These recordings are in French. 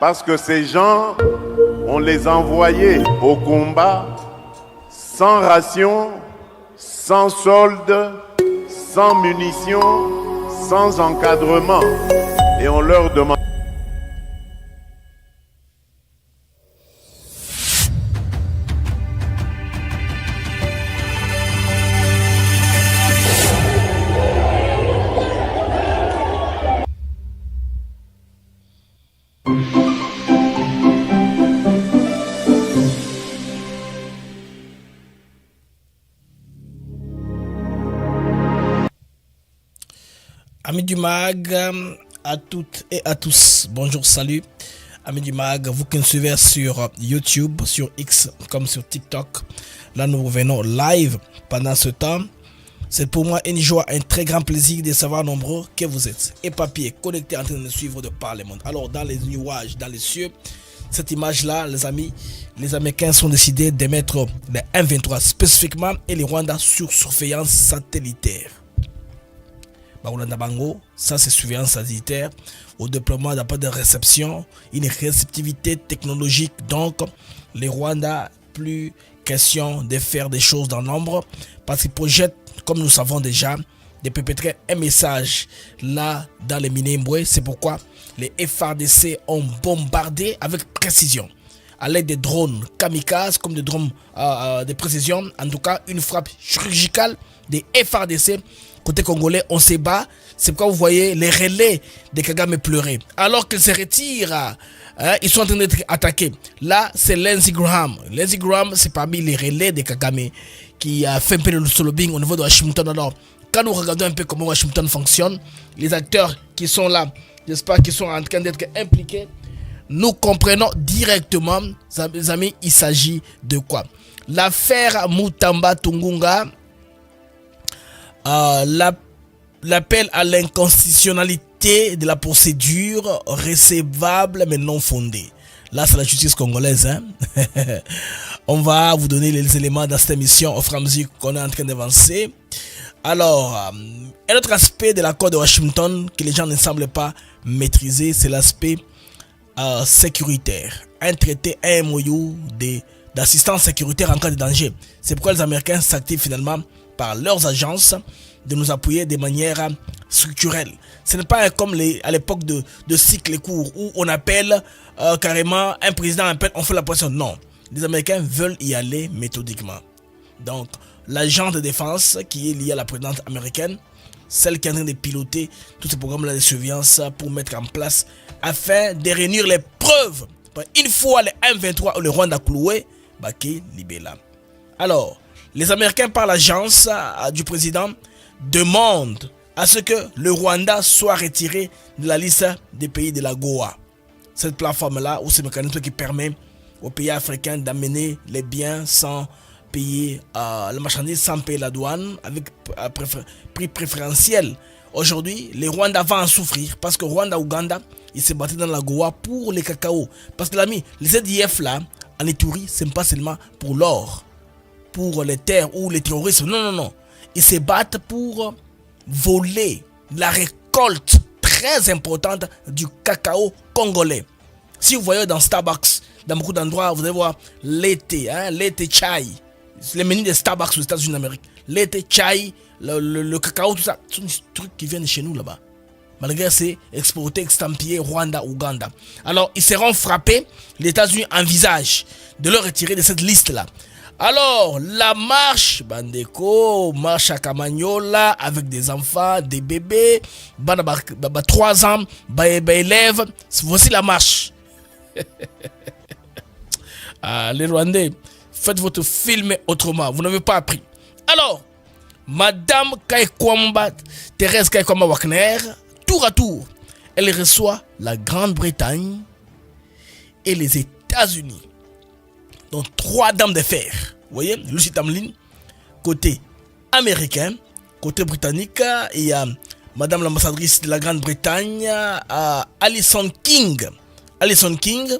Parce que ces gens, on les envoyait au combat sans ration, sans solde, sans munitions, sans encadrement. Et on leur demande... Amis du MAG, à toutes et à tous, bonjour, salut. Amis du MAG, vous qui nous suivez sur YouTube, sur X comme sur TikTok, là nous revenons live pendant ce temps. C'est pour moi une joie, un très grand plaisir de savoir nombreux que vous êtes. Et papier, connectés en train de suivre de par le monde. Alors dans les nuages, dans les cieux, cette image-là, les amis, les Américains sont décidés de mettre les M23 spécifiquement et les Rwandais sur surveillance satellitaire. Ça c'est surveillance satellitaire au déploiement d'un pas de réception, une réceptivité technologique. Donc les Rwandais, plus question de faire des choses dans l'ombre parce qu'ils projettent, comme nous savons déjà, de perpétrer un message là dans les Minembwe. C'est pourquoi les FARDC ont bombardé avec précision à l'aide des drones kamikazes comme des drones de précision, en tout cas une frappe chirurgicale des FARDC. Côté congolais, on se bat. C'est pourquoi vous voyez les relais de Kagame pleurer. Alors qu'ils se retirent, ils sont en train d'être attaqués. Là, c'est Lindsey Graham. Lindsey Graham, c'est parmi les relais de Kagame qui a fait un peu le solobing au niveau de Washington. Alors, quand nous regardons un peu comment Washington fonctionne, les acteurs qui sont là, j'espère qu'ils sont en train d'être impliqués, nous comprenons directement, les amis, il s'agit de quoi. L'affaire Mutamba Tungunga, l'appel à l'inconstitutionnalité de la procédure recevable mais non fondée. Là, c'est la justice congolaise. On va vous donner les éléments dans cette émission au fur et à mesure qu'on est en train d'avancer. Alors, un autre aspect de l'accord de Washington que les gens ne semblent pas maîtriser, c'est l'aspect sécuritaire. Un traité, un MOU d'assistance sécuritaire en cas de danger. C'est pourquoi les Américains s'activent finalement par leurs agences de nous appuyer de manière structurelle. Ce n'est pas comme à l'époque de cycle court où on appelle carrément un président, appelle, on fait la pression. Non, les Américains veulent y aller méthodiquement. Donc, l'agent de défense qui est lié à la présidente américaine, celle qui est en train de piloter tous ces programmes-là de surveillance pour mettre en place afin de réunir les preuves. Une fois les M23 ou le Rwanda cloué, Baké Libela. Alors, les Américains, par l'agence du président, demandent à ce que le Rwanda soit retiré de la liste des pays de la Goa. Cette plateforme-là, ou ce mécanisme qui permet aux pays africains d'amener les biens sans payer la marchandise, sans payer la douane, avec prix préférentiel. Aujourd'hui, les Rwandais vont en souffrir parce que Rwanda-Ouganda, ils se battaient dans la Goa pour les cacao. Parce que l'ami, les ZIF là, en Ituri, ce n'est pas seulement pour l'or, pour les terres ou les terroristes. Non. Ils se battent pour voler la récolte très importante du cacao congolais. Si vous voyez dans Starbucks, dans beaucoup d'endroits, vous allez voir l'été, l'été chai. Les menus de Starbucks aux États-Unis d'Amérique. L'été chai, le cacao, tout ça. Ce sont des trucs qui viennent de chez nous là-bas. Malgré c'est exporté, extampillé, Rwanda, Ouganda. Alors, ils seront frappés. Les États-Unis envisagent de le retirer de cette liste-là. Alors, la marche, Bandeko, marche à Kamagnola, avec des enfants, des bébés, 3 ans, élèves, voici la marche. Les Rwandais, faites votre film autrement, vous n'avez pas appris. Alors, Madame Kaikwamba, Thérèse Kaikwamba Wagner, tour à tour, elle reçoit la Grande-Bretagne et les États-Unis. Donc 3 dames de fer. Vous voyez, Lucy Tamlin, côté américain, côté britannique, il y a Madame l'ambassadrice de la Grande-Bretagne, Alison King. Alison King,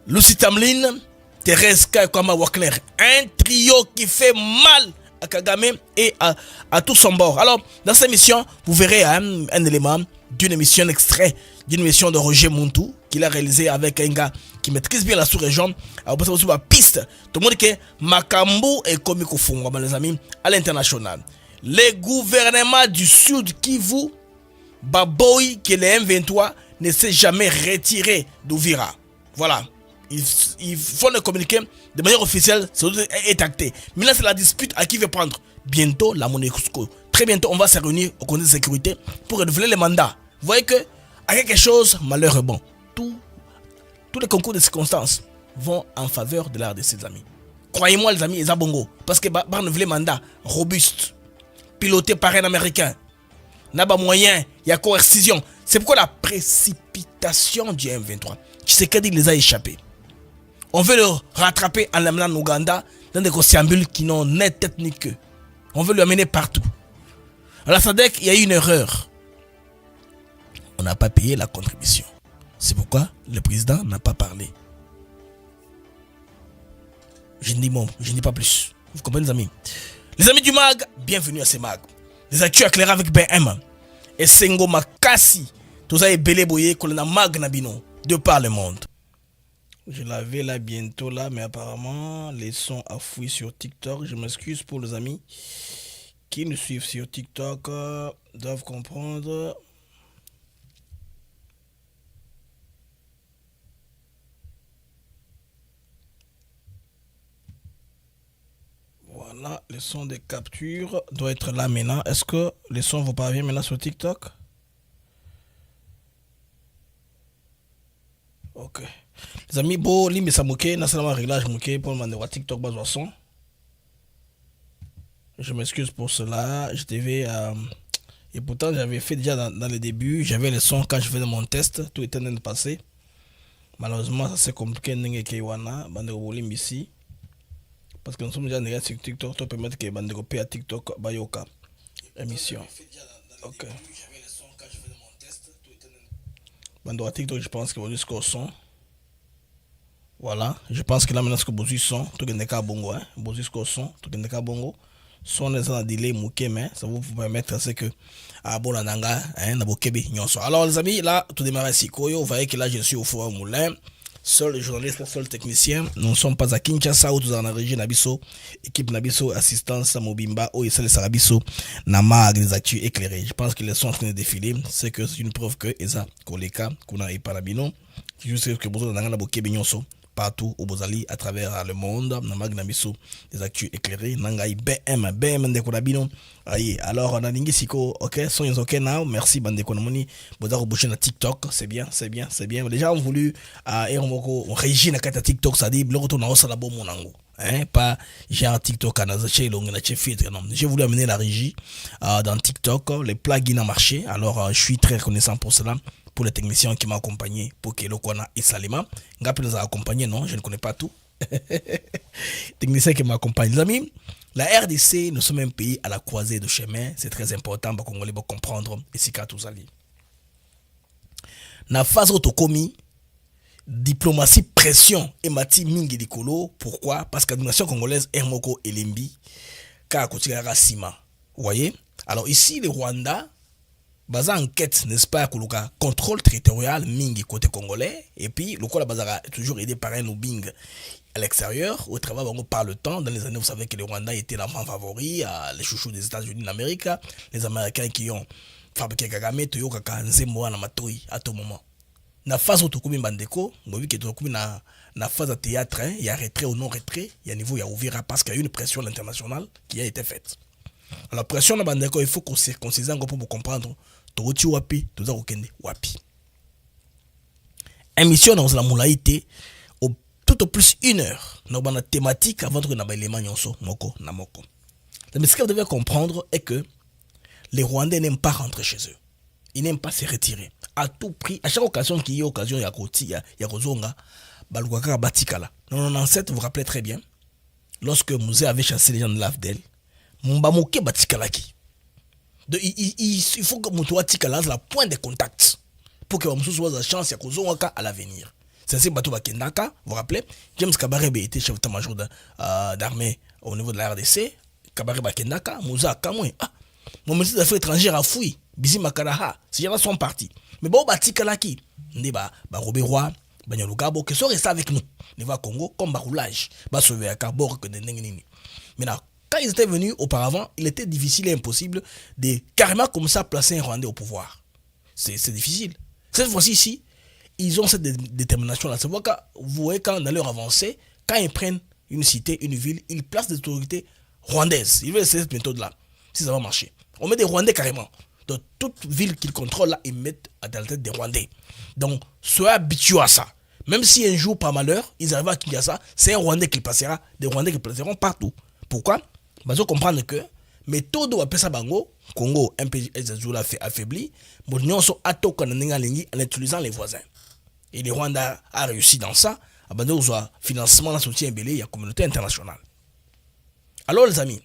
Lucy Tamlin, Thérèse Kaikwamba Wagner. Un trio qui fait mal à Kagame et à tout son bord. Alors, dans cette émission, vous verrez un élément d'une émission, extrait d'une émission de Roger Muntu qu'il a réalisé avec un gars qui maîtrise bien la sous-région. Alors, vous savez, la piste, tout le monde dit que Makambo est comme les amis, à l'international. Les gouvernements du Sud Kivu, Baboy, que les M23 ne s'est jamais retiré d'Ouvira. Voilà. Il faut le communiquer de manière officielle, c'est acté. Mais là, c'est la dispute à qui veut prendre. Bientôt, la MONUSCO. Très bientôt, on va se réunir au Conseil de sécurité pour renouveler les mandats. Vous voyez que, à quelque chose, malheureusement, tous les concours de circonstances vont en faveur de l'art de ses amis. Croyez-moi, les amis, ils ont bongo. Parce que renouveler les mandats robustes, piloté par un Américain, n'a pas moyen, il y a coercition. C'est pourquoi la précipitation du M23, Tshisekedi les a échappés. On veut le rattraper en l'amenant en Ouganda dans des conciliabules qui n'ont ni tête ni queue. On veut le amener partout. À la SADC, il y a eu une erreur. On n'a pas payé la contribution. C'est pourquoi le président n'a pas parlé. Je ne dis pas plus. Vous comprenez, les amis? Les amis du MAG, bienvenue à ces MAG. Les actus éclairés avec BM. Et Sengo Makasi. Tout ça est belé boyé qu'on a MAG Nabino. De par le monde. Je l'avais là bientôt là, mais apparemment les sons affouillent sur TikTok. Je m'excuse pour les amis qui nous suivent sur TikTok, doivent comprendre. Voilà, le son des captures doit être là maintenant. Est-ce que les sons vous parviennent maintenant sur TikTok? Ok. Les amis, bon, limbe ça moqué, n'a seulement réglage moqué pour demander à TikTok bas son. Je m'excuse pour cela. Je devais et pourtant j'avais fait déjà dans le début, j'avais le son quand je faisais mon test, tout était en train de passer. Malheureusement, ça c'est compliqué n'engé Keiwana, bande volume ici. Parce que nous sommes déjà derrière sur TikTok, pour permettre que bande à TikTok bayoka émission. OK. Bande à TikTok, je pense que vous jusqu'au son. Voilà, je pense que là maintenant ce que vous son, tout est cas bongo hein, vous jusqu'au son, tout est cas bongo. Son est en delay mouké mais ça vous permettre c'est que à Bolananga hein na bokebe nyonso. Alors les amis, là tout démarre ici Koyo, vous voyez que là je suis au four au moulin. Seul journaliste, seul technicien, nous ne sommes pas à Kinshasa ou dans la région Nabiso, équipe Nabiso, assistance Mobimba, ou et Sarabiso, Nama, des actus éclairés. Je pense que les sons en train de défiler, c'est que c'est une preuve que Eza, Koleka, Kuna et Parabino, juste que vous avez un partout au Bozali à travers le monde, Nama Nabiso, des actus éclairés, Nangai BM de Kolabino. Alors on a lingi siko, ok, sont ok now, merci bande Konamoni, Bozaro boucher na TikTok, c'est bien. Les gens ont voulu on régit na kata TikTok, ça dit le retour na osala bon monango. Hein, pas genre TikTok filtre, non. J'ai voulu amener la régie dans TikTok, les plugins ont marché, alors je suis très reconnaissant pour cela, pour les techniciens qui m'ont accompagné, pour que le Kona et Salima, Ngap nous a accompagné, non, je ne connais pas tout. Technicien qui m'accompagne, les amis. La RDC, nous sommes un pays à la croisée de chemin, c'est très important pour qu'on va comprendre ici qu'à tous ali. Na phase autocomi, diplomatie, pression et mati mingi dikolo. Pourquoi? Parce que la nation congolaise Hermoko et Lembi, car Kotigara Sima. Vous voyez? Alors ici, le Rwanda, basé enquête, n'est-ce pas, Koloka, contrôle territorial mingi côté congolais, et puis le Kola Bazara est toujours aidé par un lobbying à l'extérieur, au travail par le temps. Dans les années, vous savez que le Rwanda était l'enfant favori, les chouchous des États-Unis d'Amérique, les Américains qui ont fabriqué Kagame, Toyo Kaka, Nzembo, Namatoi, à tout moment. Na phase autocomi bandeko, vous voyez que autocomi na phase de théâtre, il y a retrait ou non retrait, il y a niveau, il y a ouvert parce qu'il y a eu une pression internationale qui a été faite. Alors, pression na bandeko, il faut qu'on se concise pour comprendre, Toruti wapi, Toza Okende wapi. Émission dans la moulaïté, tout au plus 1 heure, nous avons une thématique avant que nous ayons l'élément moko na moko. Mais ce que vous devez comprendre est que les Rwandais n'aiment pas rentrer chez eux. Ils n'aiment pas se retirer. À tout prix, à chaque occasion qu'il y a occasion, il y a Kozonga, Balugaka Batikala. En 1997, vous vous rappelez très bien, lorsque Mouzé avait chassé les gens de l'Afdel, Mbamoke Batikalaki. Il faut que Moutoua Tikala soit la point de contact pour que Moussou soit la chance à l'avenir. C'est Batou Bakendaka, vous vous rappelez, James Kabarebe était chef d'état-major d'armée au niveau de la RDC, Kabarebe Bakendaka, Moussa Kamoué. Mon ministre des Affaires étrangères a fui. Bizi Makaraha. Ces gens-là sont partis. Mais bon, Batikalaki. Robert Roy, Banyalugabo, qui sont restés avec nous. Ils vont au Congo comme roulage. Sauver à Carbor que de Nengini. Maintenant, quand ils étaient venus auparavant, il était difficile et impossible de carrément comme ça placer un Rwandais au pouvoir. C'est difficile. Cette fois-ci, ici, ils ont cette détermination-là. C'est pourquoi vous voyez quand dans leur avancée, quand ils prennent une cité, une ville, ils placent des autorités rwandaises. Ils veulent essayer cette méthode-là, si ça va marcher. On met des Rwandais carrément. Dans toute ville qu'ils contrôlent, là, ils mettent à la tête des Rwandais. Donc, soyez habitués à ça. Même si un jour, par malheur, ils arrivent à Kinshasa, c'est un Rwandais qui passera, des Rwandais qui passeront partout. Pourquoi? Parce qu'on comprend que méthode ou appelle ça bango, Congo, un pays affaibli, mais nous sommes en utilisant les voisins. Et le Rwanda a réussi dans ça, à un financement, un soutien belé, il y a la communauté internationale. Alors les amis,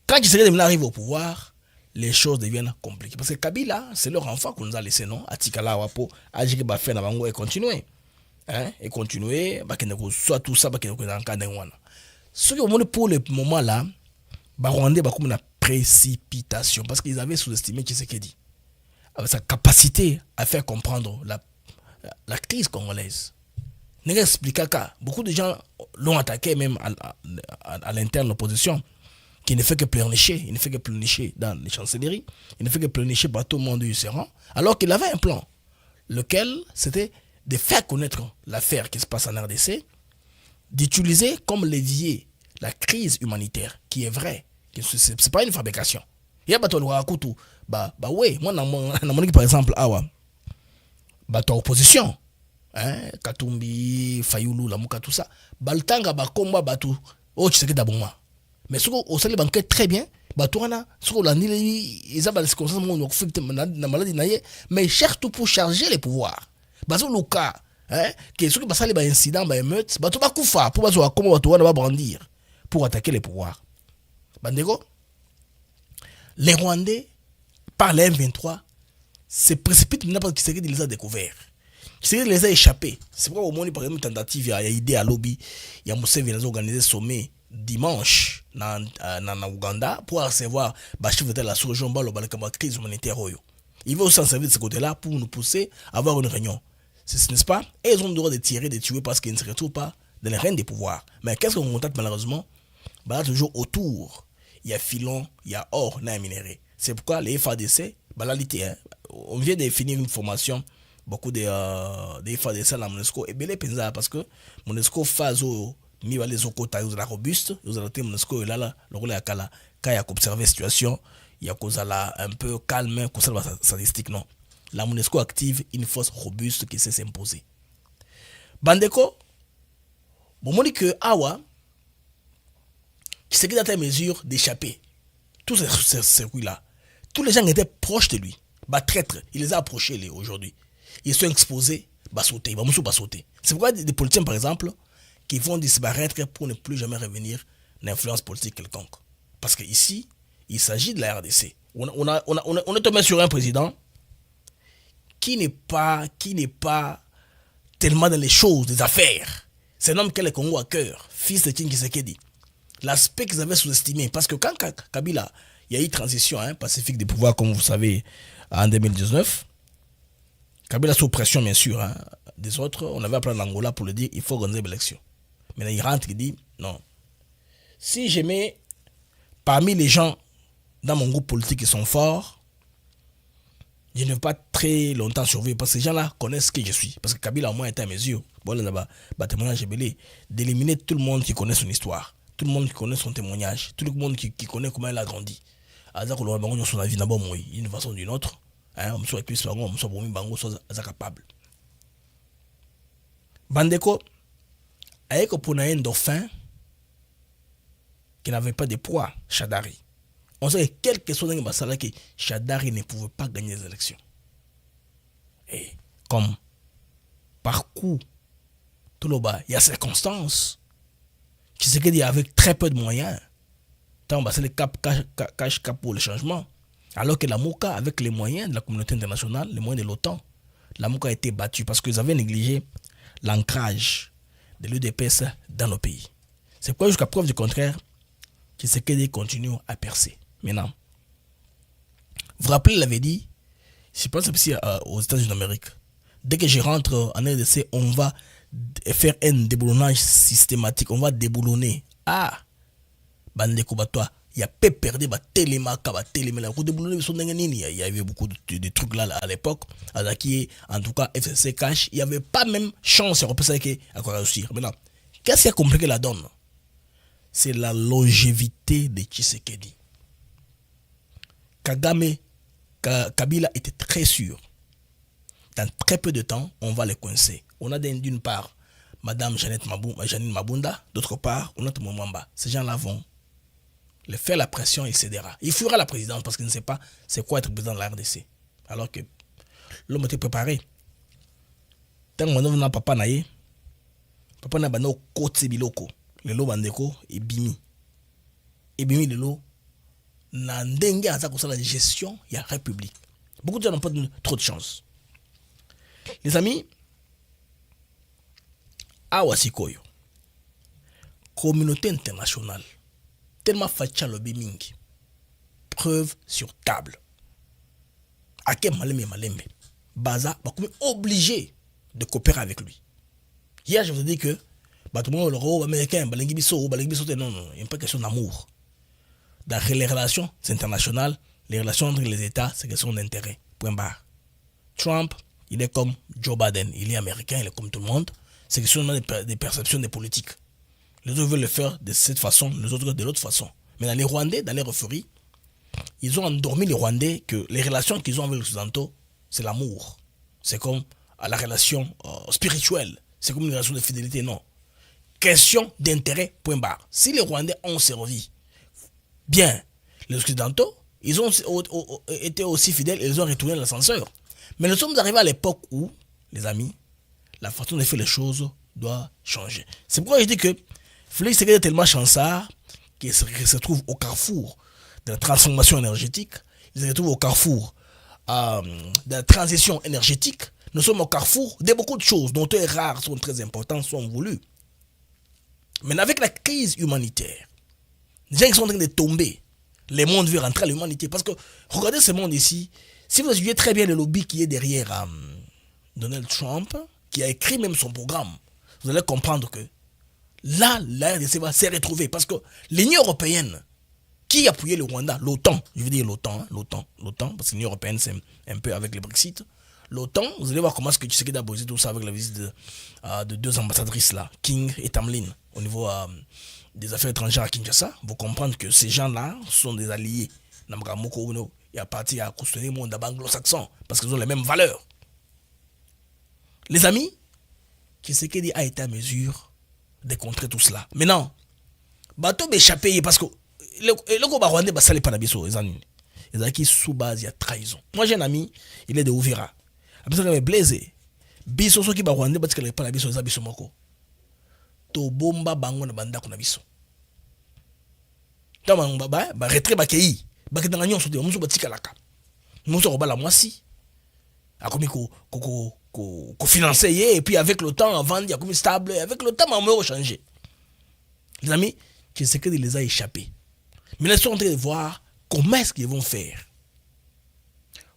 quand Tshisekedi arrive au pouvoir, les choses deviennent compliquées. Parce que Kabila, c'est leur enfant qu'on nous a laissé, non? Atikala Wapo, Ajiki Bafé Nabango et continuer. Et continuer, soit tout ça, ce qui est pour le moment là, Rwandais a une précipitation parce qu'ils avaient sous-estimé Tshisekedi avec sa capacité à faire comprendre la crise congolaise. Beaucoup de gens l'ont attaqué même à l'interne de l'opposition, qui ne fait que pleurnicher, il ne fait que pleurnicher dans les chancelleries, il ne fait que pleurnicher par tout le monde du Séran, alors qu'il avait un plan, lequel c'était de faire connaître l'affaire qui se passe en RDC, d'utiliser comme levier la crise humanitaire, qui est vraie, c'est pas une fabrication. Il y a ouais, moi dans mon par exemple, ton opposition, Katumbi, Fayoulou, Lamuka, tout ça, Baltanga, Bakomba, Batu, oh, tu sais que d'abord. Mais ce qu'on sait banquer très bien, Batouana, ce qu'on a dit, ils ont des circonstances, mais ils cherchent tout pour charger les pouvoirs. Bazo Luka, qui est ce qui passe les incidents, les émeutes, Batou Bakoufa, pour Bazo comment Batouana va brandir pour attaquer les pouvoirs. Bandego, les Rwandais, par les M23, se précipitent maintenant parce qu'ils les a découverts. Ils les a échappés. C'est pourquoi au moins, par exemple, une tentative, il y a idée à lobby, il y a Moussé qui a organisé sommet dimanche dans Ouganda pour recevoir le chef de la sous-région la crise humanitaire. Ils veulent aussi s'en servir de ce côté-là pour nous pousser à avoir une réunion. N'est-ce pas? Et ils ont le droit de tirer, de tuer parce qu'ils ne se retrouvent pas dans les règnes des pouvoirs. Mais qu'est-ce qu'on constate malheureusement? Toujours autour, il y a filon, il y a or, il y a minerai. C'est pourquoi les FADC, on vient de finir une formation, beaucoup de FADC à la MONUSCO, et bien les parce que MONUSCO fait les okota la robuste, vous allez MONUSCO là le rôle à Kala, quand il y a observé la situation, il y a cause là un peu calme, cause là statistique non. La MONUSCO active une force robuste qui sait s'imposer. Bandeko, bon on dit que Awa, qui s'est dans une mesure d'échapper, tous ces circuits-là, tous les gens étaient proches de lui, traître, il les a approchés aujourd'hui. Ils sont exposés, sauter, sauter. C'est pourquoi des politiciens par exemple, qui vont disparaître pour ne plus jamais revenir d'influence politique quelconque. Parce qu'ici, il s'agit de la RDC. On est tombé sur un président qui n'est pas tellement dans les choses, des affaires. C'est un homme qui a le Congo à cœur, fils de King Tshisekedi. L'aspect qu'ils avaient sous-estimé, parce que quand Kabila, il y a eu transition pacifique des pouvoirs, comme vous savez, en 2019, Kabila sous pression, bien sûr, des autres, on avait appelé l'Angola pour le dire, il faut organiser l'élection. Maintenant, il rentre, il dit, non. Si je mets parmi les gens dans mon groupe politique qui sont forts, je ne vais pas très longtemps survivre parce que ces gens-là connaissent qui je suis. Parce que Kabila au moins était à mesure, témoignage d'éliminer tout le monde qui connaît son histoire, tout le monde qui connaît son témoignage, tout le monde qui connaît comment elle a grandi. D'une façon ou d'une autre, on soit capable. Bandeko, avec un dauphin qui n'avait pas de poids, Chadari. On sait que quelque chose dans le que Chadari ne pouvait pas gagner les élections. Et comme par coup, tout le bas, il y a circonstances qui se dit avec très peu de moyens. Tant c'est le cache pour le changement. Alors que la MOUCA, avec les moyens de la communauté internationale, les moyens de l'OTAN, la MOUCA a été battue parce qu'ils avaient négligé l'ancrage de l'UDPS dans nos pays. C'est pourquoi jusqu'à preuve du contraire, Tshisekedi continue à percer. Maintenant, vous rappelez, il avait dit, je pense aussi aux États-Unis d'Amérique, dès que je rentre en RDC, on va faire un déboulonnage systématique, on va déboulonner. Ah, bandeko batoi, il y a peu perdu, télémaka, télémela, il y avait beaucoup de trucs là à l'époque, en tout cas FCC Cash, il n'y avait pas même chance à quoi réussir. Maintenant, qu'est-ce qui a compliqué la donne? C'est la longévité de Tshisekedi. Kagame, Kabila était très sûr. Dans très peu de temps, on va les coincer. On a d'une part Madame Janine Mabunda, d'autre part, on a Mwamba. Ces gens-là vont le faire la pression, il cédera. Il fera la présidence parce qu'il ne sait pas c'est quoi être président de la RDC. Alors que l'homme était préparé. Tant qu'on a papa naïe, papa n'a pas no côté biloko. Le lot bandeko et bimi. Et bimi le lot n'a dengue à ça la gestion, il y a république. Beaucoup de gens n'ont pas trop de chance. Les amis, awa sikoyo, communauté internationale, tellement facha lobby mingi, preuve sur table. Ake malembe, baza, obligé de coopérer avec lui. Hier, je vous ai dit que, tout le monde, le américain, non, il n'y a pas question d'amour. Dans les relations internationales, les relations entre les États, c'est question d'intérêt. Point barre. Trump, il est comme Joe Biden, il est américain, il est comme tout le monde. C'est question des perceptions des politiques. Les autres veulent le faire de cette façon, les autres de l'autre façon. Mais dans les Rwandais, dans les euphories, ils ont endormi les Rwandais que les relations qu'ils ont avec les Occidentaux, c'est l'amour. C'est comme la relation spirituelle. C'est comme une relation de fidélité, non. Question d'intérêt, point barre. Si les Rwandais ont servi bien les Occidentaux, ils ont été aussi fidèles et ils ont retourné l'ascenseur. Mais nous sommes arrivés à l'époque où, les amis, la façon de faire les choses doit changer. C'est pourquoi je dis que Félix est tellement chanceux qu'il se trouve au carrefour de la transformation énergétique, il se trouve au carrefour de la transition énergétique. Nous sommes au carrefour de beaucoup de choses dont les rares sont très importantes, sont voulues. Mais avec la crise humanitaire, les gens qui sont en train de tomber, les mondes veulent rentrer à l'humanité. Parce que, regardez ce monde ici, si vous suivez très bien le lobby qui est derrière Donald Trump, qui a écrit même son programme, vous allez comprendre que là, la RDC va se retrouver. Parce que l'Union européenne, qui appuyait le Rwanda, l'OTAN, je veux dire l'OTAN, parce que l'Union européenne, c'est un peu avec le Brexit. L'OTAN, vous allez voir comment est-ce que Tshisekedi a posé tout ça avec la visite de deux ambassadrices là, King et Tamlin, au niveau des affaires étrangères à Kinshasa. Vous comprenez que ces gens-là sont des alliés. Il y a parti à cautionner le monde anglo-saxon, parce qu'ils ont les mêmes valeurs. Les amis, Tshisekedi a été à mesure de contrer tout cela. Maintenant, bateau échappé parce que le groupe rwandais va saler pas d'abisso, les amis. Ils ont qui sous base, il y a trahison. Moi j'ai un ami, il est de Ouvira. Après ça, il est blessé. Biso so qui va rwandais parce qu'il n'est pas d'abisso, les abisso moko. To bomba bango na banda kuna biso. Tama ngba ba retrait ba kei. Ba ketanga nyonso de muso batika laka. Muso ko bala mwasi. Akomi ko financer et puis avec le temps avant il y a comme stable avec le temps on a changé. Les amis, je sais que les a échappés. Mais ils sont en train de voir comment est-ce qu'ils vont faire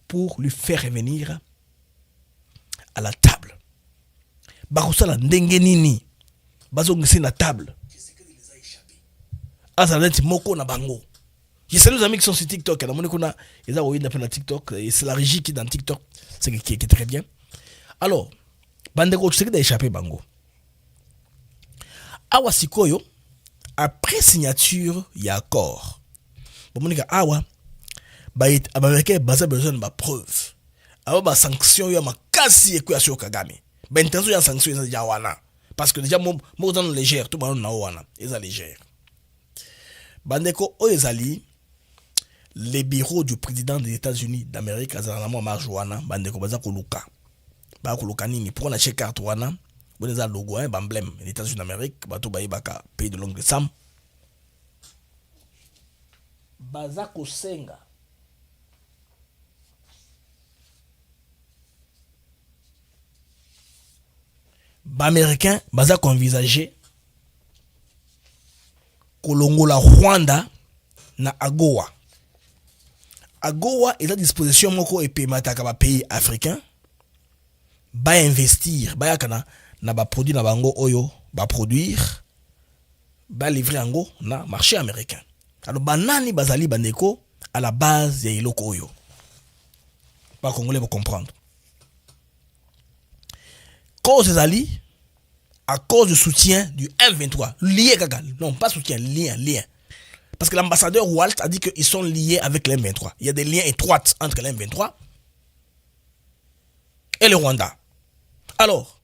pour lui faire revenir à la table. Bakosala ndenge nini bazongisi na table. Azalenti moko na bango. Je salue les amis qui sont sur TikTok. Il y a TikTok. Et c'est la régie qui est dans TikTok. C'est qui est très bien. Alors, Bandeko, tu sais qu'il a échappé Bango. Awa Sikoyo, après signature, il y a accord. Bon, mon gars, Awa, Américain, basé besoin de ma preuve. Awa, sanction, il y a ma quasi équation Kagame. Ben, il y a sanction, il y a Wana. Parce que déjà, moi, dans le légère, tout le monde a Wana. Ils sont légers. Bandeko, Oyezali, les bureaux du président des États-Unis d'Amérique, Azalama Marjouana, Bandeko Bazakoluka. Bakoluka nini, pour on a checké carte Wana, vous avez un logo, un emblème, les États-Unis d'Amérique, Bato Baïbaka, pays de l'ongle Sam. Bazako Senga. Américain, Bazako envisagé, Kolongola Rwanda, na Agoa. AGOA est à disposition moko et pays mataka pays africain ba investir ba yakana na ba produit na bango oyo ba produire ba livrer ango na marché américain. Alors banani bazali bandeko à la base ya iloko oyo. Pas congolais pour comprendre. Cause ezali à cause du soutien du M23 lié kaka, non pas soutien, lien. Parce que l'ambassadeur Walt a dit qu'ils sont liés avec le M23. Il y a des liens étroits entre le M23 et le Rwanda. Alors,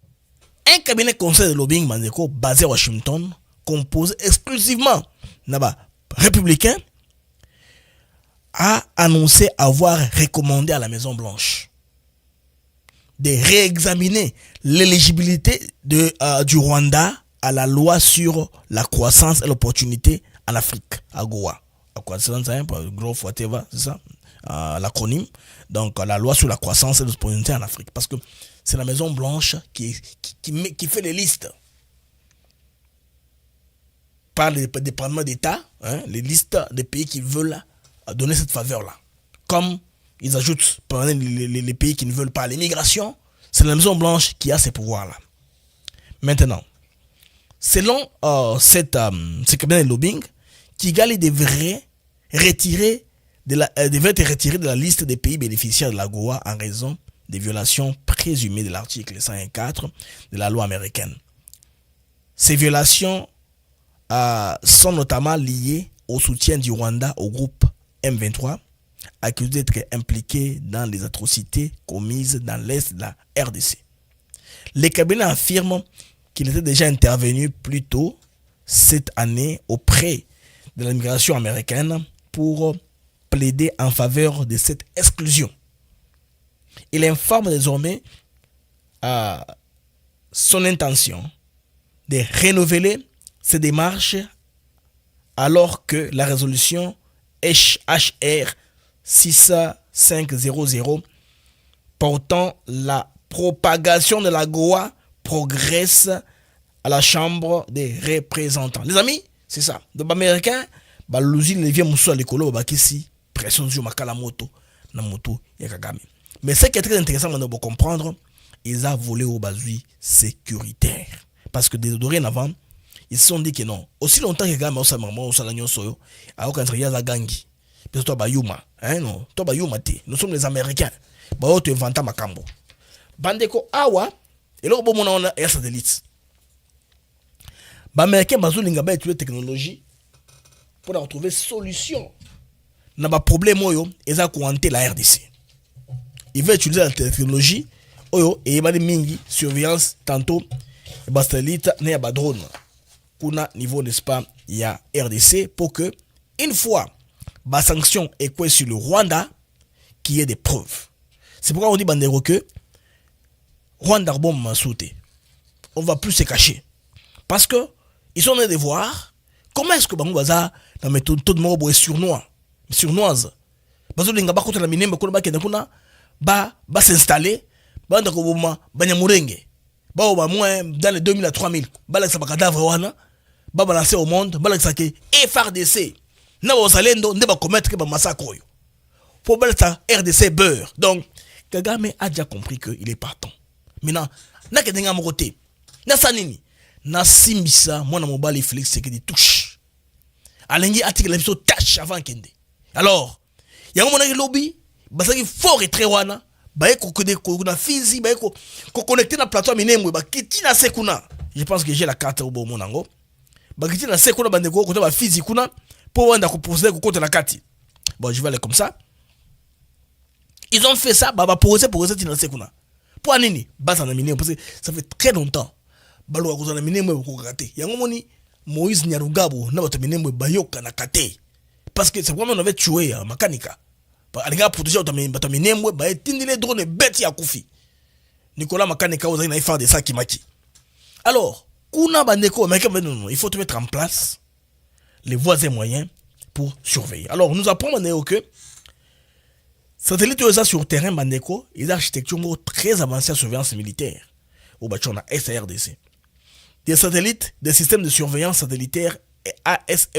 un cabinet conseil de lobbying Mandeko basé à Washington, composé exclusivement d'abord républicain, a annoncé avoir recommandé à la Maison Blanche de réexaminer l'éligibilité du Rwanda à la loi sur la croissance et l'opportunité en Afrique, AGOA. La croissance, growth, whatever, c'est ça, l'acronyme. Donc, la loi sur la croissance et l'opportunité en Afrique. Parce que c'est la Maison Blanche qui fait les listes par les départements d'État, les listes des pays qui veulent donner cette faveur-là. Comme ils ajoutent les pays qui ne veulent pas l'immigration, c'est la Maison Blanche qui a ces pouvoirs-là. Maintenant, selon ce cabinet de lobbying, Kigali devrait être retiré de la liste des pays bénéficiaires de l'AGOA en raison des violations présumées de l'article 104 de la loi américaine. Ces violations sont notamment liées au soutien du Rwanda au groupe M23, accusé d'être impliqué dans les atrocités commises dans l'Est de la RDC. Les cabinets affirment qu'il était déjà intervenu plus tôt cette année auprès de l'immigration américaine pour plaider en faveur de cette exclusion. Il informe désormais son intention de renouveler ces démarches alors que la résolution HR 6500 portant la propagation de la Goa progresse à la Chambre des représentants. Les amis, c'est ça. Donc, Américains, l'usine les vieux à l'écolo, ici, pression sur Makala moto, na moto, Yakagami. Mais ce qui est très intéressant, on doit comprendre, ils ont volé au bazui sécuritaire. Parce que dorénavant, ils se sont dit que non. Aussi longtemps que les gars, au salagnon soyo, alors quand il y a la gangi, parce que toi, Bayuma, non, toi, Bayuma, nous sommes les Américains. Bah, tu inventes Makambo. Bandeko Awa, et là, on a un satellite. Les Américains, ils ont utilisé la technologie pour retrouver solution. Ils ont un problème, ils ont cointé la RDC. Ils veulent utiliser la technologie, et ils ont mingi surveillance tantôt, et satellite, il y a des drones. Kuna niveau, n'est-ce pas, il y a RDC pour que, une fois, la sanction est quoi sur le Rwanda, qu'il y ait des preuves. C'est pourquoi on dit, Bandero, que Rwanda bon m'a sauté. On va plus se cacher. Parce que, ils sont en train de voir comment est-ce que Bango Baza, la méthode de mort est surnoise. Bazo linga ba kota la minembe kuna ba kenda kuna ba s'installer, ba ndako boma ba nyamurenge. Ba au moins dans les 2000 à 3000, ba la sa cadavre wana, ba balancer au monde, ba la sa ke FRDC. Na ba zalendo ndeba commettre ba massacre oyo. Pour ba la RDC beurre. Donc Kagame a déjà compris que il est partant. Maintenant, na kedenga mokote. Na sanini. Na simbisa mwana mobali Félix Tshisekedi touche. Alengi article la tâche avant kende. Alors, il y a un moment lobby, basaki fort et très wana, baye ko na fizi, baye ko connecter na plateforme minemwe ba kiti na sekuna. Je pense que j'ai la carte au bon monango. Ba kiti na sekuna bandeko ko ba fizi kuna pour wanda ko poser ko contre la kati. Bon, je vais aller comme ça. Ils ont fait ça, ba poser na sekuna. Pour anini, basa na minemwe parce que ça fait très longtemps. Balo ko na minemwe ko kate. Yango moni Moïse Nyarugabo na bato minemwe bayoka na kate. Parce que c'est vraiment on avait tué Makanika. Alinga protéger bato minemwe ba etindile drone bête ya kufi. Nicolas Makanika ozali na faire de ça qui maki. Alors, kuna bandeko non, il faut te mettre en place les voies et moyens pour surveiller. Alors, nous apprenons que satellite sur terrain bandeko, ils architecture très avancée à surveillance militaire. Au bachona SARDC. Des satellites, des systèmes de surveillance satellitaire et ASE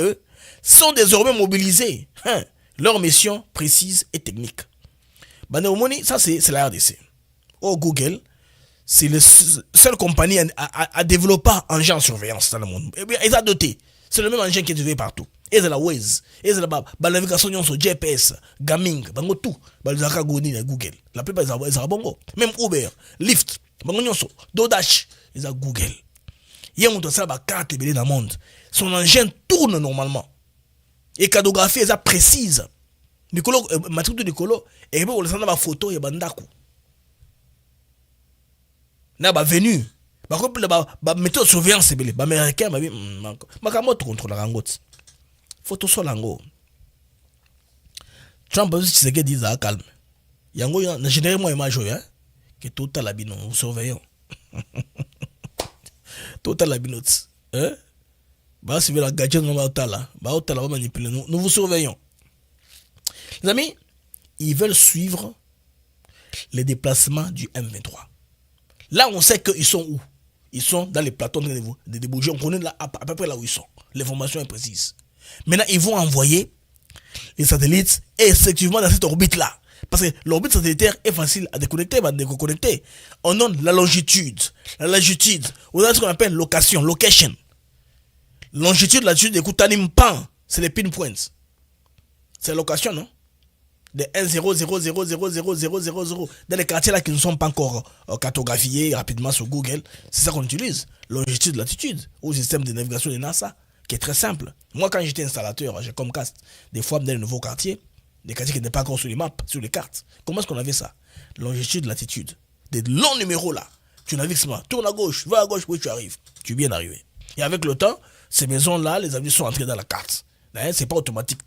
sont désormais mobilisés. Leur mission précise et technique. Ça c'est la RDC. Au Google, c'est la seule compagnie à développer un engin de surveillance dans le monde. Et bien, ils ont doté. C'est le même engin qui est utilisé partout. Et c'est la Waze. Et c'est la navigation sur GPS, Gaming, bango tout. Ils ont Google. La plupart ils ont bongo. Même Uber, Lyft, bango nyonso, DoorDash, ils ont Google. Il y a une carte dans le monde. Son engin tourne normalement. Et cartographie, elle est précise. Nicolo, matrice de Nicolo, et bien on les a dans photo, il y a bandaku. Na ba venu. Ba contre ba méthode surveillance belé. Ba américain ba makamoto contrôle la rangote. Photo sur lango. Trump aussi c'est que dit ça calme. Yango na générer moi image hein que total abino surveillant. Total abino. Hein? Bah si vous la gadget no ba otala va manipuler nous vous surveillons. Les amis, ils veulent suivre les déplacements du M23. Là, on sait qu'ils sont où? Ils sont dans les plateaux de débouchés. On connaît là, à peu près là où ils sont. L'information est précise. Maintenant, ils vont envoyer les satellites effectivement dans cette orbite-là. Parce que l'orbite satellitaire est facile à déconnecter, à déconnecter. On donne la longitude. La latitude. On a ce qu'on appelle location. Longitude, latitude, écoute, pan. C'est les pinpoints. C'est la location, non? De 1,000,000,000 dans les quartiers là qui ne sont pas encore cartographiés rapidement sur Google, c'est ça qu'on utilise, longitude, latitude, au système de navigation de NASA, qui est très simple. Moi, quand j'étais installateur, j'ai Comcast, des fois dans les nouveaux quartiers, des quartiers qui n'étaient pas encore sur les maps, sur les cartes. Comment est-ce qu'on avait ça? Longitude, latitude, des longs numéros là. Tu navigues seulement, tourne à gauche, va à gauche, oui, tu arrives. Tu es bien arrivé. Et avec le temps, ces maisons là, les avis sont entrés dans la carte. C'est pas automatique.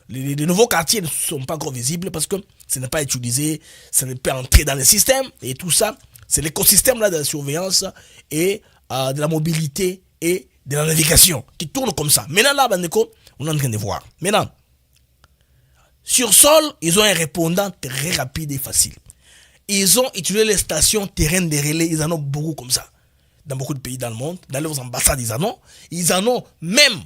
Les nouveaux quartiers ne sont pas encore visibles parce que ce n'est pas utilisé, ça ne peut pas entrer dans le système et tout ça. C'est l'écosystème là de la surveillance et de la mobilité et de la navigation qui tourne comme ça. Maintenant là, Bandeko, on est en train de voir. Maintenant, sur sol, ils ont un répondant très rapide et facile. Ils ont utilisé les stations terrain de relais, ils en ont beaucoup comme ça. Dans beaucoup de pays dans le monde, dans leurs ambassades, ils en ont même.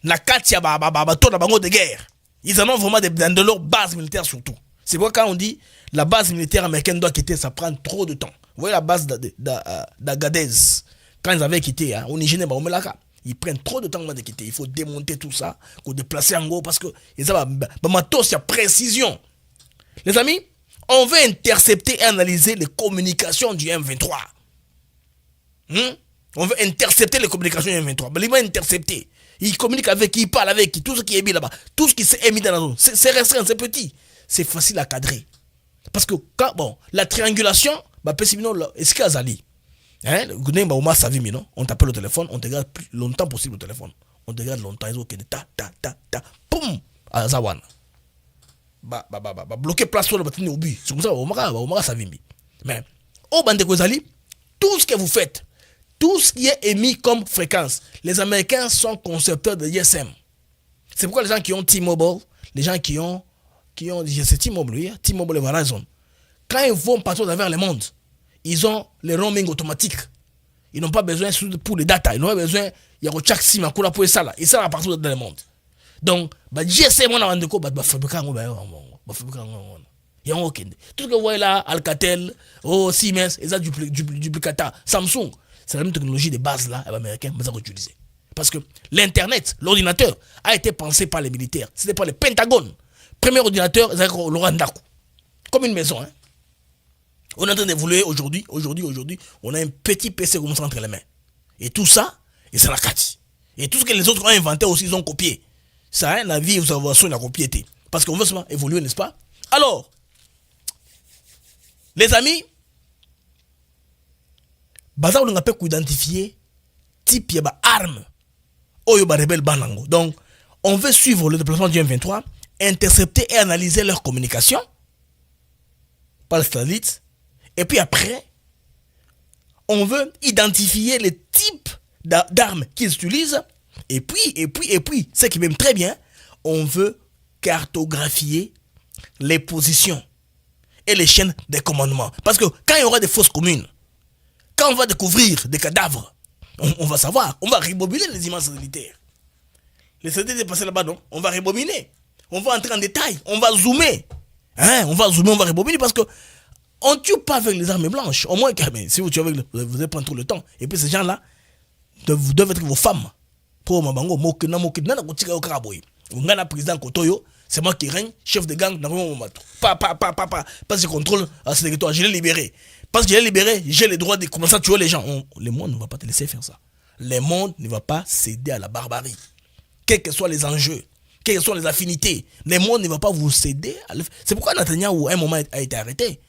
La carte ya bateau de guerre. Ils en ont vraiment dans de leur base militaire surtout. C'est pourquoi quand on dit la base militaire américaine doit quitter, ça prend trop de temps. Vous voyez la base d'Agadez, quand ils avaient quitté, hein, au Niger, ils prennent trop de temps de quitter. Il faut démonter tout ça, pour déplacer en gros, parce que ils ont matos, il y a précision. Les amis, on veut intercepter et analyser les communications du M23. On veut intercepter les communications du M23. Mais ils vont intercepter. Il communique avec qui, il parle avec qui, tout ce qui est mis là-bas, tout ce qui s'est mis dans la zone, c'est restreint, c'est petit, c'est facile à cadrer. Parce que quand, la triangulation, est-ce qu'il y a Zali? On t'appelle au téléphone, on te garde plus longtemps possible au téléphone. On te garde longtemps, ils ont poum, à Zawan. Bloquer place sur le bâtiment au but. C'est comme ça, on m'a Savimi. Mais, au Bandeko Zali, tout ce que vous faites, tout ce qui est émis comme fréquence, les Américains sont concepteurs de ISM. C'est pourquoi les gens qui ont T-Mobile, les gens qui ont c'est T-Mobile, oui, T-Mobile et Verizon, quand ils vont partout à travers le monde, ils ont les roaming automatiques. Ils n'ont pas besoin pour les data, ils n'ont pas besoin, il y a chaque sim à pour ça là, et ça là partout dans le monde. Donc, GSM on a rendu compte, fabriquer il y a aucun. Tout ce que vous voyez là, Alcatel, Siemens, ils ont duplicata, Samsung. C'est la même technologie de base là, les Américains vont utiliser. Parce que l'Internet, l'ordinateur, a été pensé par les militaires. C'était par le Pentagone. Premier ordinateur, c'est Laurent Ndaku. Comme une maison. Hein. On est en train d'évoluer aujourd'hui. On a un petit PC comme ça entre les mains. Et tout ça, et c'est la carte. Et tout ce que les autres ont inventé aussi, ils ont copié. Ça, hein, la vie, vous avez besoin de la copiété. Parce qu'on veut seulement évoluer, n'est-ce pas? Alors, les amis, baza on peut identifier type de arme oyo ba rebelle banango. Donc on veut suivre le déplacement du M23, intercepter et analyser leurs communications par le satellite, et puis après on veut identifier les types d'armes qu'ils utilisent, et puis ce qui m'aime très bien, on veut cartographier les positions et les chaînes de commandement, parce que quand il y aura des fausses communes, quand on va découvrir des cadavres, on va savoir, on va rebobiner les images militaires. Les satellites passés là-bas, non? On va rebobiner. On va entrer en détail, on va zoomer. Hein, on va zoomer, on va rebobiner parce que on ne tue pas avec les armes blanches. Au moins, si vous tuez avec vous allez prendre tout le temps. Et puis ces gens-là, vous devez être vos femmes. Pour Mabango, Mokina, président Kotoyo, c'est moi qui règne, chef de gang, parce que je contrôle ce territoire, je l'ai libéré. Parce que je l'ai libéré, j'ai le droit de commencer à tuer les gens. Le monde ne va pas te laisser faire ça. Le monde ne va pas céder à la barbarie. Quels que soient les enjeux, quelles que soient les affinités, le monde ne va pas vous céder. C'est pourquoi Netanyahu, à un moment, a été arrêté.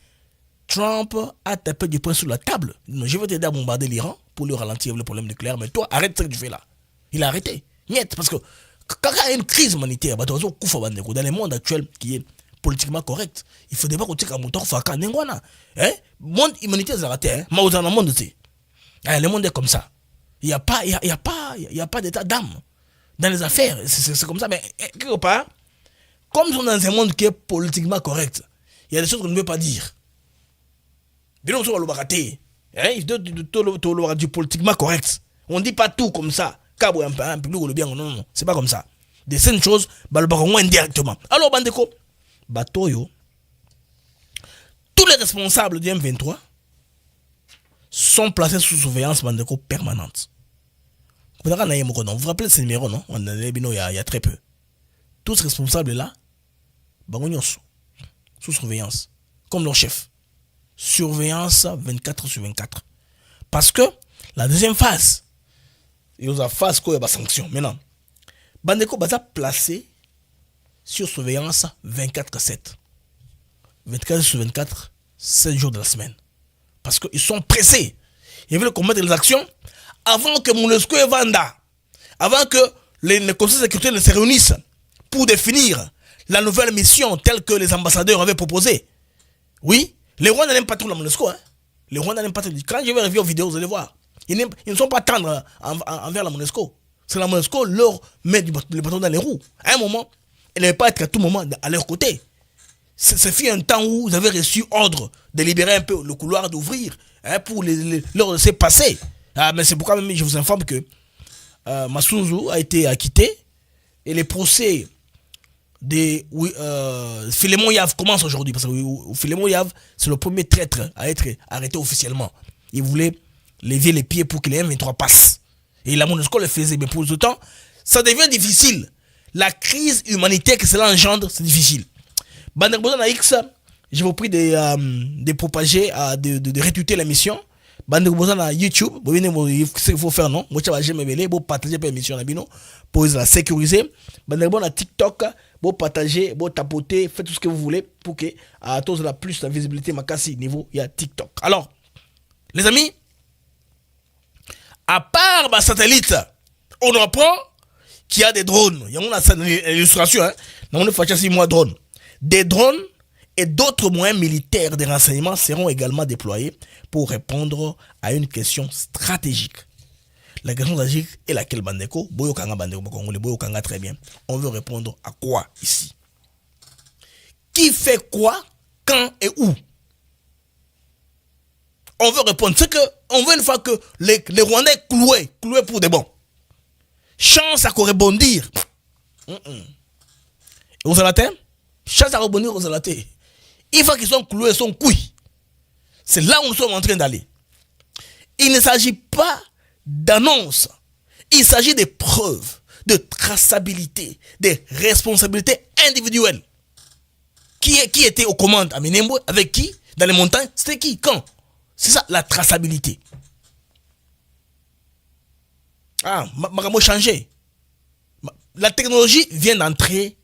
Trump a tapé du poing sur la table. Je vais t'aider à bombarder l'Iran pour lui ralentir le problème nucléaire, mais toi, arrête ce que tu fais là. Il a arrêté. Niet, parce que quand il y a une crise humanitaire, dans le monde actuel qui est politiquement correct, il faut d'abord que tu aies un moteur faka. Le monde humanitaire est arrêté. Mais dans le monde, le monde est comme ça. Il n'y a pas d'état d'âme dans les affaires. C'est comme ça. Mais quelque part, comme nous sommes dans un monde qui est politiquement correct, il y a des choses qu'on ne veut pas dire. Mais nous sommes du politiquement correct. On ne dit pas tout comme ça. Non, c'est pas comme ça. Des certaines choses, indirectement. Alors, Bandeko, Batoyo, tous les responsables du M23 sont placés sous surveillance Bandeko permanente. Vous vous rappelez ce numéro, non? Il y a très peu. Tous ces responsables-là, sous surveillance, comme leur chef. Surveillance 24 sur 24. Parce que la deuxième phase, il y a une phase où il y a des sanctions. Maintenant, Bandeko va placé sur surveillance 24/7. 24 sur 24, 7 jours de la semaine. Parce qu'ils sont pressés. Ils veulent commettre les actions avant que MONUSCO et Vanda, avant que les conseils de sécurité ne se réunissent pour définir la nouvelle mission telle que les ambassadeurs avaient proposée. Oui, les Rwandais n'aiment pas trop la MONUSCO. Hein? Les Rwandais n'aiment pas trop. Quand je vais revenir aux vidéos, vous allez voir. Ils ne sont pas tendres envers la MONUSCO. C'est la MONUSCO leur met le bâton dans les roues. À un moment, elle ne va pas être à tout moment à leur côté. C'est fait un temps où vous avez reçu ordre de libérer un peu le couloir, d'ouvrir pour leur laisser passer. Mais c'est pourquoi même je vous informe que Massouzou a été acquitté et les procès de Philémon Yav commencent aujourd'hui. Parce que Philémon Yav, c'est le premier traître à être arrêté officiellement. Il voulait lever les pieds pour que les M23 passent. Et la MONUSCO le faisait. Mais pour autant, ça devient difficile. La crise humanitaire que cela engendre, c'est difficile. Banderbozan X, je vous prie de propager, de rétuter la mission. Banderbozan à YouTube, il faut faire non. Moi, je vais partager l'émission pour la sécuriser. Banderbozan à TikTok, pour partager, pour tapoter, faites tout ce que vous voulez pour que à tous la plus la visibilité makasi niveau il y a TikTok. Alors, les amis, à part ma satellite, on apprend qu'il y a des drones. Il y a une illustration, hein. On a fait 6 mois drones. Des drones et d'autres moyens militaires de renseignement seront également déployés pour répondre à une question stratégique. La question stratégique est laquelle, Bandeko? Boyokanga Bandeko Congolais, Boyokanga très bien. On veut répondre à quoi ici? Qui fait quoi, quand et où? On veut répondre. C'est que on veut une fois que les Rwandais cloués pour de bon. Chance à rebondir. Vous allez chance à rebondir aux alatés. Une fois qu'ils sont cloués, ils sont cuits. C'est là où nous sommes en train d'aller. Il ne s'agit pas d'annonce. Il s'agit de preuves, de traçabilité, de responsabilités individuelles. Qui était aux commandes à Minembwe? Avec qui? Dans les montagnes? C'était qui? Quand? C'est ça la traçabilité. Magambo changé. La technologie vient d'entrer,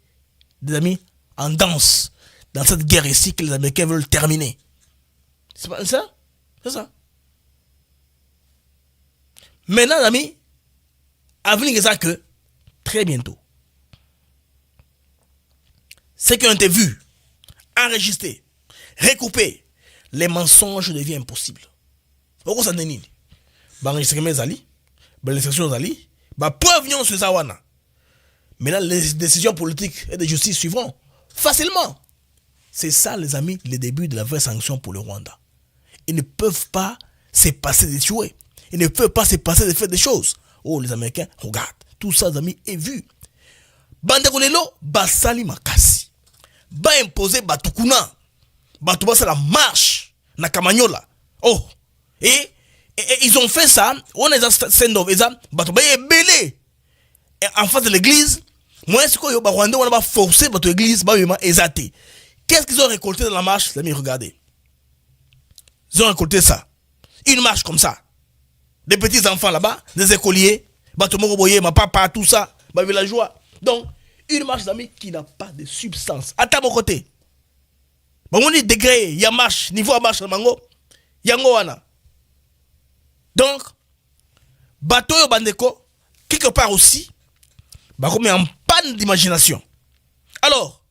des amis, en danse dans cette guerre ici que les Américains veulent terminer. C'est pas ça? C'est ça. Maintenant, amis, avenir ça que très bientôt, ce qui ont été vus, enregistrés, recoupés, les mensonges deviennent impossibles. Pourquoi ça n'est pas enregistrement zali, les sections zali, preuve non sur Zawana. Maintenant, les décisions politiques et de justice suivront facilement. C'est ça, les amis, le début de la vraie sanction pour le Rwanda. Ils ne peuvent pas se passer de tuer. Ils ne peuvent pas se passer de faire des choses. Oh, les Américains, regarde, tout ça, les amis, est vu. bandeko lelo basali makasi ba imposer batukuna batu basala marche na Kamanyola. Oh, et ils ont fait ça. On est à send-off. Ils ont belé en face de l'église. Moi, est-ce que les Rwandais ont forcé votre église? Qu'est-ce qu'ils ont récolté dans la marche? Regardez. Ils ont récolté ça. Une marche comme ça. Des petits enfants là-bas, des écoliers, ma papa, tout ça, ma villageois. Donc, une marche d'amis qui n'a pas de substance. À ta mon côté. On dit degré, il y a marche, niveau à marche, il y a wana. Donc, bateau yo bandeko, quelque part aussi, bah comme en panne d'imagination. Alors,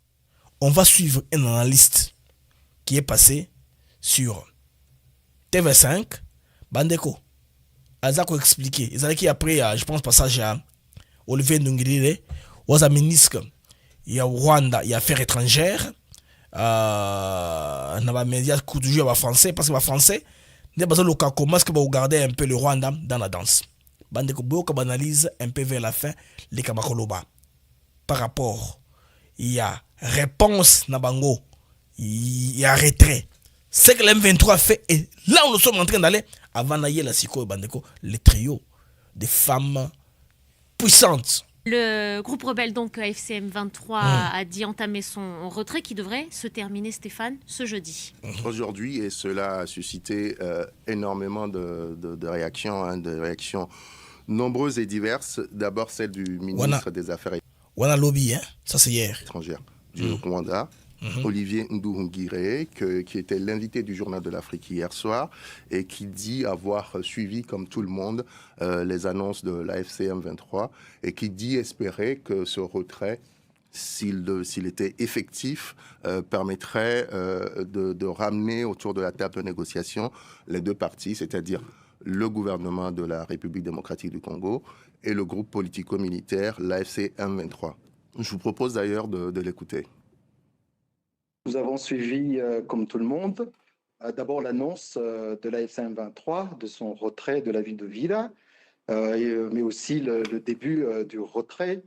on va suivre un analyste qui est passé sur TV5, bandeko. Azako expliqué. Ils allaient qui après, je pense passage à Olivier Ndungilile, aux ministre, il y a Rwanda, il y a affaires étrangères. Dans les médias toujours français parce que les français comment est-ce que vous regardez un peu le Rwanda dans la danse. Bandeko Boka analyse un peu vers la fin les Kamakoloba par rapport il y a réponse Nabango il y a retrait ce que l'M23 fait et là nous sommes en train d'aller avant d'aller la Siko Bandeko le trio de femmes puissantes. Le groupe rebelle, donc FCM 23, a dit entamer son retrait qui devrait se terminer, Stéphane, ce jeudi. Aujourd'hui, et cela a suscité énormément de réactions, de réactions nombreuses et diverses. D'abord celle du ministre des Affaires lobby, ça c'est hier. étrangères du Rwanda, Olivier Nduhungirehe, qui était l'invité du Journal de l'Afrique hier soir et qui dit avoir suivi, comme tout le monde, les annonces de la FCM 23 et qui dit espérer que ce retrait, s'il était effectif, permettrait de ramener autour de la table de négociation les deux parties, c'est-à-dire le gouvernement de la République démocratique du Congo et le groupe politico-militaire, l'AFC M23. Je vous propose d'ailleurs de l'écouter. Nous avons suivi, comme tout le monde, d'abord l'annonce de l'AFC M23 de son retrait de la ville de Villa, mais aussi le début du retrait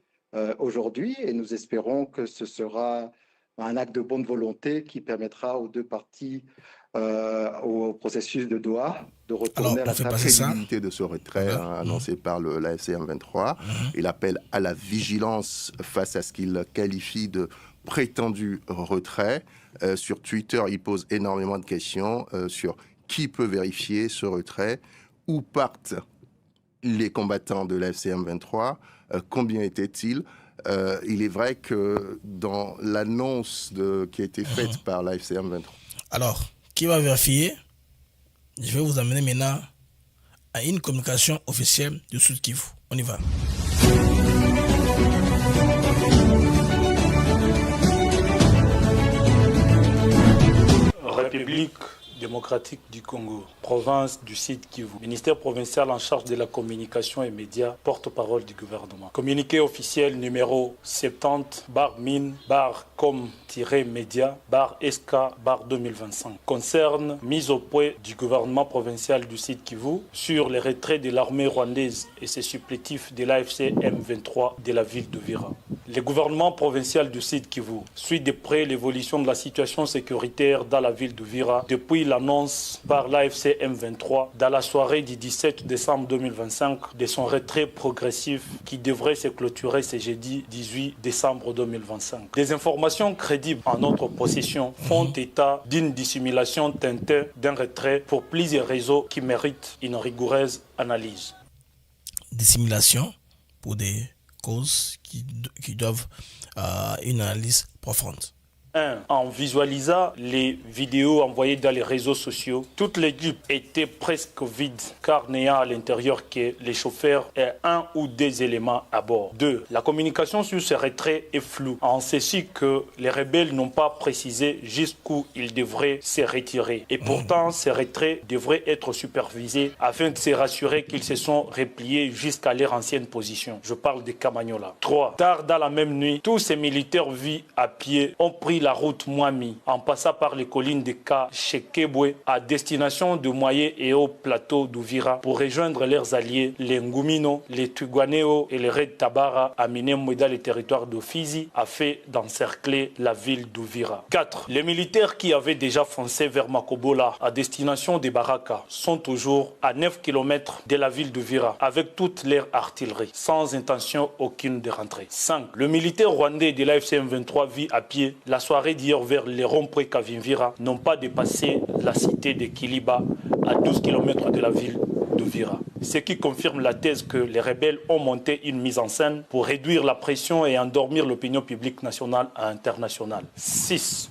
aujourd'hui. Et nous espérons que ce sera un acte de bonne volonté qui permettra aux deux parties au processus de Doha de retourner à la crédibilité de ce retrait annoncé par l'AFC M23. Il appelle à la vigilance face à ce qu'il qualifie de prétendu retrait. Sur Twitter, il pose énormément de questions sur qui peut vérifier ce retrait, où partent les combattants de l'FCM 23, combien étaient-ils. Il est vrai que dans l'annonce qui a été faite par l'AFCM 23... Alors, qui va vérifier? Je vais vous amener maintenant à une communication officielle du Sud Kivu. On y va. République démocratique du Congo, province du Sud Kivu, ministère provincial en charge de la communication et médias, porte-parole du gouvernement. Communiqué officiel numéro 70/min/com-média/SK/2025 concerne mise au point du gouvernement provincial du Sud Kivu sur les retraits de l'armée rwandaise et ses supplétifs de l'AFC M23 de la ville de Vira. Le gouvernement provincial du Sud Kivu suit de près l'évolution de la situation sécuritaire dans la ville de Vira depuis l'annonce par l'AFC M23 dans la soirée du 17 décembre 2025 de son retrait progressif qui devrait se clôturer ce jeudi 18 décembre 2025. Des informations crédibles en notre possession font état d'une dissimulation teintée d'un retrait pour plusieurs réseaux qui méritent une rigoureuse analyse. Dissimulation pour des causes qui doivent une analyse profonde. En visualisant les vidéos envoyées dans les réseaux sociaux, toute l'équipe était presque vide car n'ayant à l'intérieur que les chauffeurs et un ou des éléments à bord. 2. La communication sur ce retrait est floue, en ceci que les rebelles n'ont pas précisé jusqu'où ils devraient se retirer. Et pourtant, ces retraits devraient être supervisés afin de se rassurer qu'ils se sont repliés jusqu'à leur ancienne position. Je parle de Kamanyola. 3. Tard dans la même nuit, tous ces militaires vus à pied ont pris pris la route Mwami en passant par les collines de Kachekebwe à destination de Moye et au plateau d'Uvira pour rejoindre leurs alliés, les Ngumino, les Tuguaneo et les Red Tabara, à Minembwe dans les territoires de Fizi, a fait d'encercler la ville d'Uvira. 4. Les militaires qui avaient déjà foncé vers Makobola à destination des Baraka sont toujours à 9 km de la ville d'Uvira avec toute leur artillerie, sans intention aucune de rentrer. 5. Le militaire rwandais de l'AFC M23 vit à pied la soirée d'hier vers les ronds-points Kavimvira, n'ont pas dépassé la cité de Kiliba à 12 km de la ville d'Uvira. Ce qui confirme la thèse que les rebelles ont monté une mise en scène pour réduire la pression et endormir l'opinion publique nationale et internationale. 6.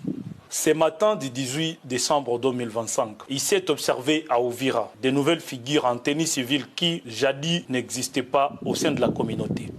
Ce matin du 18 décembre 2025, il s'est observé à Uvira de nouvelles figures en tenue civile qui, jadis, n'existaient pas au sein de la communauté.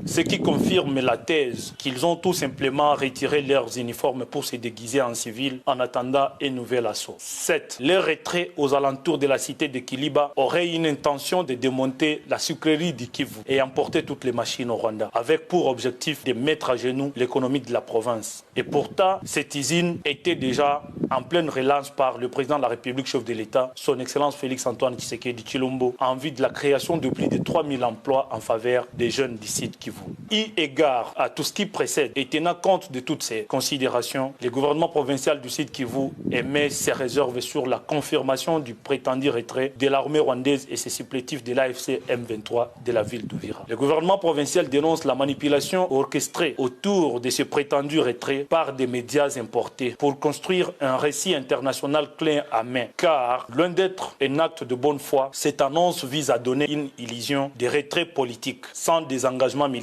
Ce qui confirme la thèse qu'ils ont tout simplement retiré leurs uniformes pour se déguiser en civil en attendant un nouvel assaut. 7. Leur retrait aux alentours de la cité de Kiliba aurait une intention de démonter la sucrerie du Kivu et emporter toutes les machines au Rwanda, avec pour objectif de mettre à genoux l'économie de la province. Et pourtant, cette usine était déjà en pleine relance par le président de la République, chef de l'État, son Excellence Félix-Antoine Tshisekedi Tshilombo, en vue de la création de plus de 3000 emplois en faveur des jeunes du site Kivu. Eu égard à tout ce qui précède et tenant compte de toutes ces considérations, le gouvernement provincial du site Kivu émet ses réserves sur la confirmation du prétendu retrait de l'armée rwandaise et ses supplétifs de l'AFC M23 de la ville d'Uvira. Le gouvernement provincial dénonce la manipulation orchestrée autour de ce prétendu retrait par des médias importés pour construire un récit international clé à main. Car, loin d'être un acte de bonne foi, cette annonce vise à donner une illusion de retrait politique sans désengagement militaire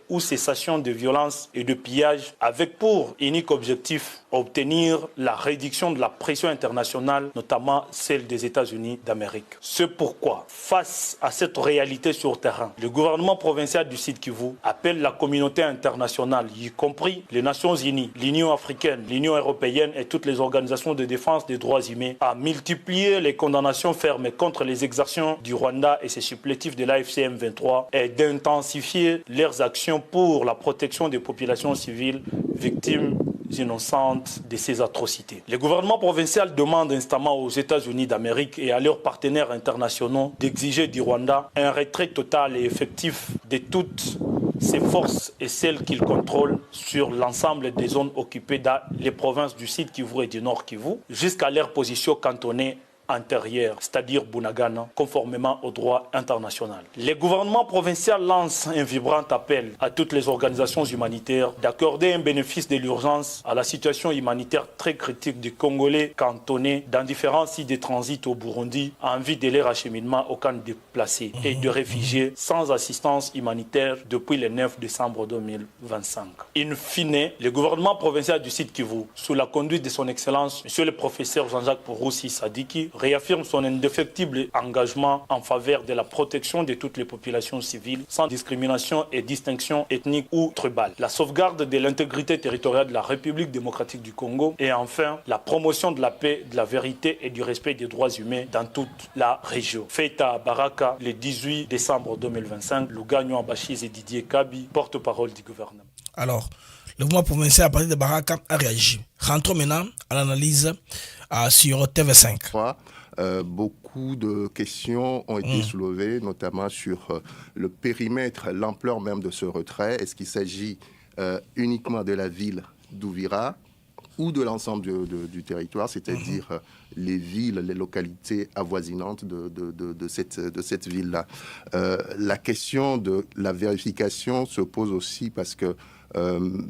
ou cessation de violence et de pillage, avec pour unique objectif obtenir la réduction de la pression internationale, notamment celle des États-Unis d'Amérique. C'est pourquoi, face à cette réalité sur terrain, le gouvernement provincial du Sud Kivu appelle la communauté internationale, y compris les Nations Unies, l'Union africaine, l'Union européenne et toutes les organisations de défense des droits humains, à multiplier les condamnations fermes contre les exactions du Rwanda et ses supplétifs de l'AFC M23 et d'intensifier leurs actions pour la protection des populations civiles victimes innocentes de ces atrocités. Le gouvernement provincial demande instamment aux États-Unis d'Amérique et à leurs partenaires internationaux d'exiger du Rwanda un retrait total et effectif de toutes ses forces et celles qu'ils contrôlent sur l'ensemble des zones occupées dans les provinces du Sud Kivu et du Nord Kivu, jusqu'à leur position cantonnée intérieure, c'est-à-dire Bunagana, conformément au droit international. Le gouvernement provincial lance un vibrant appel à toutes les organisations humanitaires d'accorder un bénéfice de l'urgence à la situation humanitaire très critique des Congolais cantonnés dans différents sites de transit au Burundi en vue de leur acheminement au camp déplacés et de réfugiés sans assistance humanitaire depuis le 9 décembre 2025. In fine, le gouvernement provincial du Sud Kivu, sous la conduite de son Excellence, Monsieur le professeur Jean-Jacques Pouroussi Sadiki, réaffirme son indéfectible engagement en faveur de la protection de toutes les populations civiles sans discrimination et distinction ethnique ou tribale, la sauvegarde de l'intégrité territoriale de la République démocratique du Congo et enfin la promotion de la paix, de la vérité et du respect des droits humains dans toute la région. Fait à Baraka le 18 décembre 2025, Lugano Abachis et Didier Kabi, porte-parole du gouvernement. Alors, le mouvement provincial à partir de Baraka a réagi. Rentrons maintenant à l'analyse sur TV5. Beaucoup de questions ont été soulevées, notamment sur le périmètre, l'ampleur même de ce retrait. Est-ce qu'il s'agit uniquement de la ville d'Uvira ou de l'ensemble du territoire, c'est-à-dire les villes, les localités avoisinantes de cette ville-là. La question de la vérification se pose aussi parce que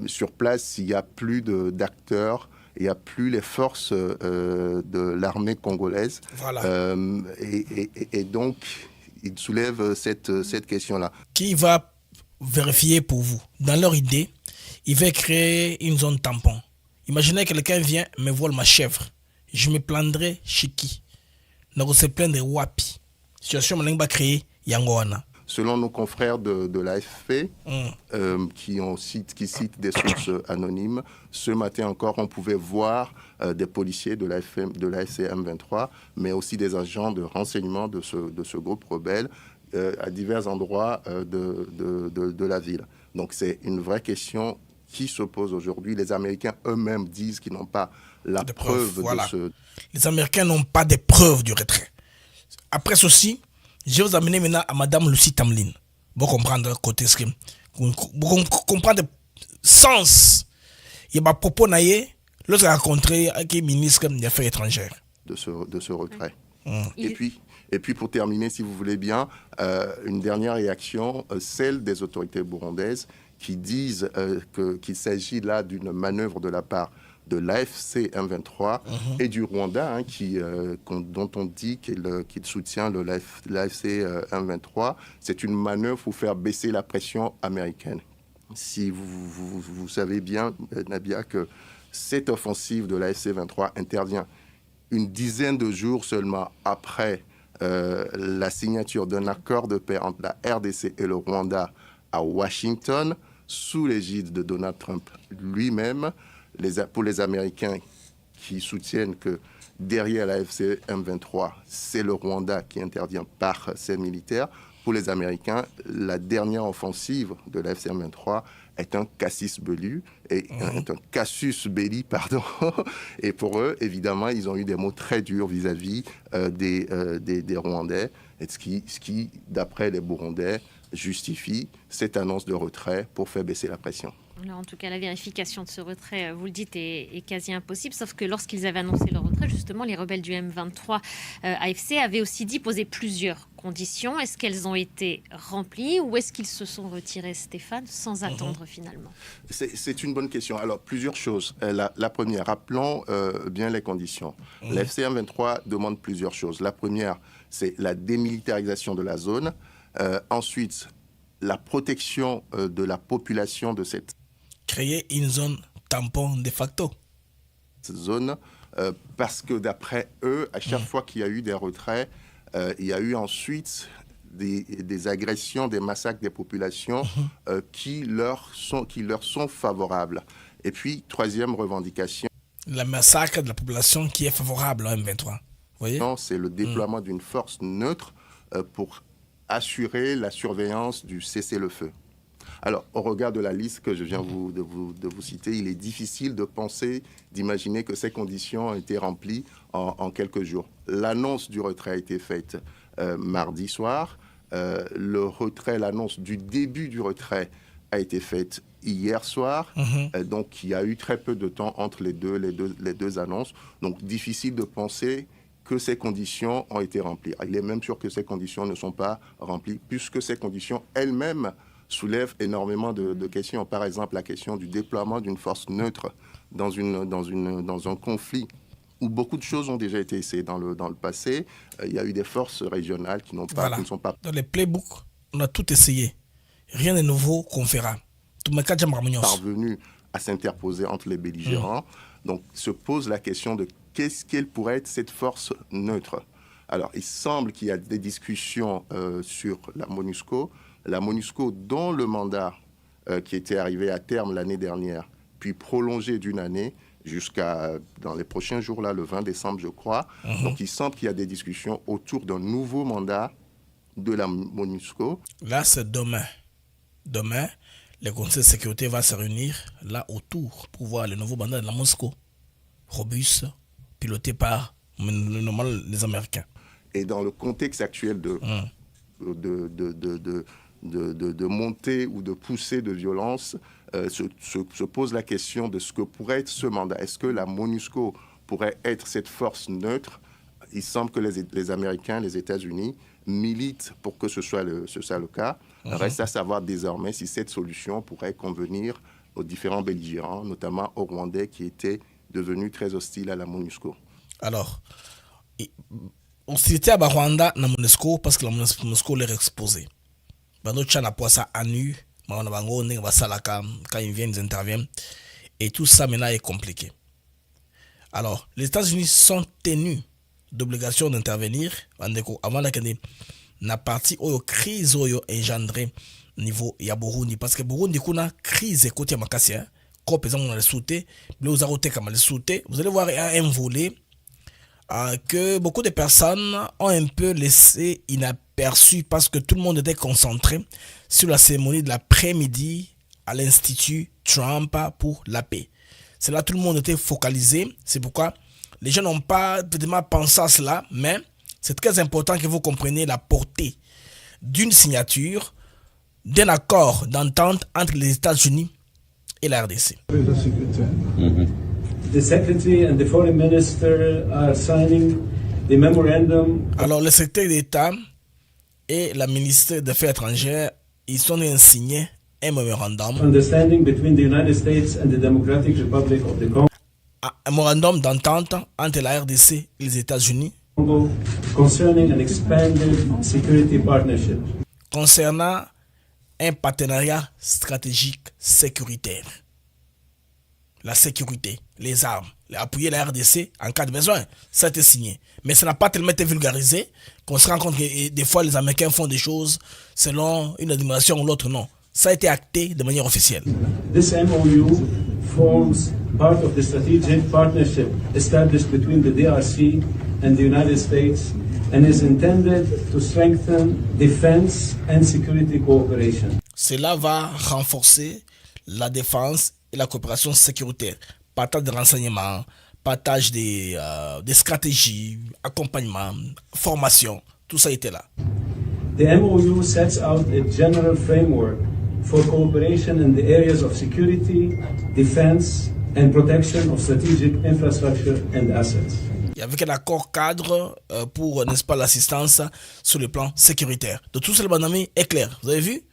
sur place, il n'y a plus d'acteurs, il n'y a plus les forces de l'armée congolaise. Voilà. Et donc, il soulève cette question-là. Qui va vérifier pour vous? Dans leur idée, ils veulent créer une zone tampon. Imaginez que quelqu'un vient me vole ma chèvre. Je me plaindrai chez qui? Donc, on se plaindre wapi. Situation que va créer Yangoana. Selon nos confrères de l'AFP, qui citent des sources anonymes, ce matin encore, on pouvait voir des policiers de l'AFC M23, mais aussi des agents de renseignement de ce groupe rebelle à divers endroits de la ville. Donc c'est une vraie question qui s'oppose aujourd'hui. Les Américains eux-mêmes disent qu'ils n'ont pas la preuve voilà. de ce... Les Américains n'ont pas de preuves du retrait. Après ceci, je vais vous amener maintenant à Madame Lucie Tamlin. Vous comprendre côté ce que vous comprendre le sens. Il y a un propos naïe lorsqu'il a rencontré avec le ministre des Affaires étrangères. De ce retrait. Et puis pour terminer, si vous voulez bien, une dernière réaction, celle des autorités burundaises qui disent qu'il s'agit là d'une manœuvre de la part de l'AFC M23 et du Rwanda, dont on dit qu'il soutient l'AFC M23. C'est une manœuvre pour faire baisser la pression américaine. Si vous savez bien, Nabia, que cette offensive de l'AFC 23 intervient une dizaine de jours seulement après la signature d'un accord de paix entre la RDC et le Rwanda à Washington, sous l'égide de Donald Trump lui-même. Pour les Américains qui soutiennent que derrière la FC M23, c'est le Rwanda qui intervient par ses militaires. Pour les Américains, la dernière offensive de la FC M23 est un casus belli, pardon. Et pour eux, évidemment, ils ont eu des mots très durs vis-à-vis des Rwandais, ce qui, d'après les Burundais, justifie cette annonce de retrait pour faire baisser la pression. Alors, en tout cas, la vérification de ce retrait, vous le dites, est quasi impossible, sauf que lorsqu'ils avaient annoncé leur retrait, justement, les rebelles du M23 AFC avaient aussi dit poser plusieurs conditions. Est-ce qu'elles ont été remplies ou est-ce qu'ils se sont retirés, Stéphane, sans attendre finalement? C'est une bonne question. Alors, plusieurs choses. La première, rappelons bien les conditions. L'AFC M23 demande plusieurs choses. La première, c'est la démilitarisation de la zone. Ensuite, la protection de la population de cette créer une zone tampon de facto. Zone, parce que d'après eux, à chaque fois qu'il y a eu des retraits, il y a eu ensuite des agressions, des massacres des populations qui leur sont favorables. Et puis, troisième revendication. Le massacre de la population qui est favorable à M23. Voyez? C'est le déploiement d'une force neutre pour assurer la surveillance du cessez-le-feu. Alors, au regard de la liste que je viens de vous citer, il est difficile de penser, d'imaginer que ces conditions ont été remplies en quelques jours. L'annonce du retrait a été faite mardi soir. L'annonce du début du retrait a été faite hier soir. Donc, il y a eu très peu de temps entre les deux annonces. Donc, difficile de penser que ces conditions ont été remplies. Il est même sûr que ces conditions ne sont pas remplies, puisque ces conditions elles-mêmes soulèvent énormément de questions. Par exemple, la question du déploiement d'une force neutre dans un conflit où beaucoup de choses ont déjà été essayées dans le passé. Il y a eu des forces régionales qui ne sont pas... Dans les playbooks, on a tout essayé. Rien de nouveau qu'on fera. Parvenu à s'interposer entre les belligérants. Donc, se pose la question de qu'est-ce qu'elle pourrait être cette force neutre. Alors, il semble qu'il y a des discussions sur la MONUSCO. La MONUSCO, dont le mandat qui était arrivé à terme l'année dernière, puis prolongé d'une année jusqu'à, dans les prochains jours, là, le 20 décembre, je crois. Donc, il semble qu'il y a des discussions autour d'un nouveau mandat de la MONUSCO. Là, c'est demain. Demain, le Conseil de sécurité va se réunir là autour pour voir le nouveau mandat de la MONUSCO. Robuste, piloté par les Américains. Et dans le contexte actuel de montée ou de poussée de violence, se pose la question de ce que pourrait être ce mandat. Est-ce que la MONUSCO pourrait être cette force neutre? Il semble que les Américains, les États-Unis, militent pour que ce soit le cas. Reste à savoir désormais si cette solution pourrait convenir aux différents belligérants, notamment aux Rwandais qui étaient devenus très hostiles à la MONUSCO. Alors, hostilité à Rwanda na MONUSCO parce que la MONUSCO l'est exposée. Bando Tchana poisa à nu, quand ils viennent, ils interviennent. Et tout ça maintenant est compliqué. Alors, les États-Unis sont tenus d'obligation d'intervenir avant la partie où la crise est engendrée au niveau de Burundi. Parce que Burundi, il y a une crise côté Makassi. Vous allez voir un volet que beaucoup de personnes ont un peu laissé inaperçu parce que tout le monde était concentré sur la cérémonie de l'après-midi à l'Institut Trump pour la paix. C'est là tout le monde était focalisé. C'est pourquoi les gens n'ont pas vraiment pensé à cela, mais c'est très important que vous compreniez la portée d'une signature, d'un accord d'entente entre les États-Unis et la RDC. The Secretary and the Foreign Minister are signing the memorandum. Alors, le secrétaire d'État et la ministre des Affaires étrangères, ils sont signés un memorandum. Understanding between the United States and the Democratic Republic of the Congo. Un memorandum d'entente entre la RDC et les États-Unis Concerning an expanded security partnership. Concernant un partenariat stratégique sécuritaire. La sécurité, les armes, appuyer la RDC en cas de besoin, ça a été signé. Mais ça n'a pas tellement été vulgarisé qu'on se rend compte que des fois les Américains font des choses selon une administration ou l'autre, non. Ça a été acté de manière officielle. This MOU forms part of the strategic partnership established between the DRC and the United States and is intended to strengthen defense and security cooperation. Cela va renforcer la défense et la coopération sécuritaire. Partage de renseignements, partage des stratégies, accompagnement, formation, tout ça était là. The MOU sets out a general framework for cooperation in the areas of security, defense and protection of strategic infrastructure and assets. Et avec un accord cadre pour, n'est-ce pas, l'assistance sur le plan sécuritaire. De tout cela, mon ami, est clair. Vous avez vu?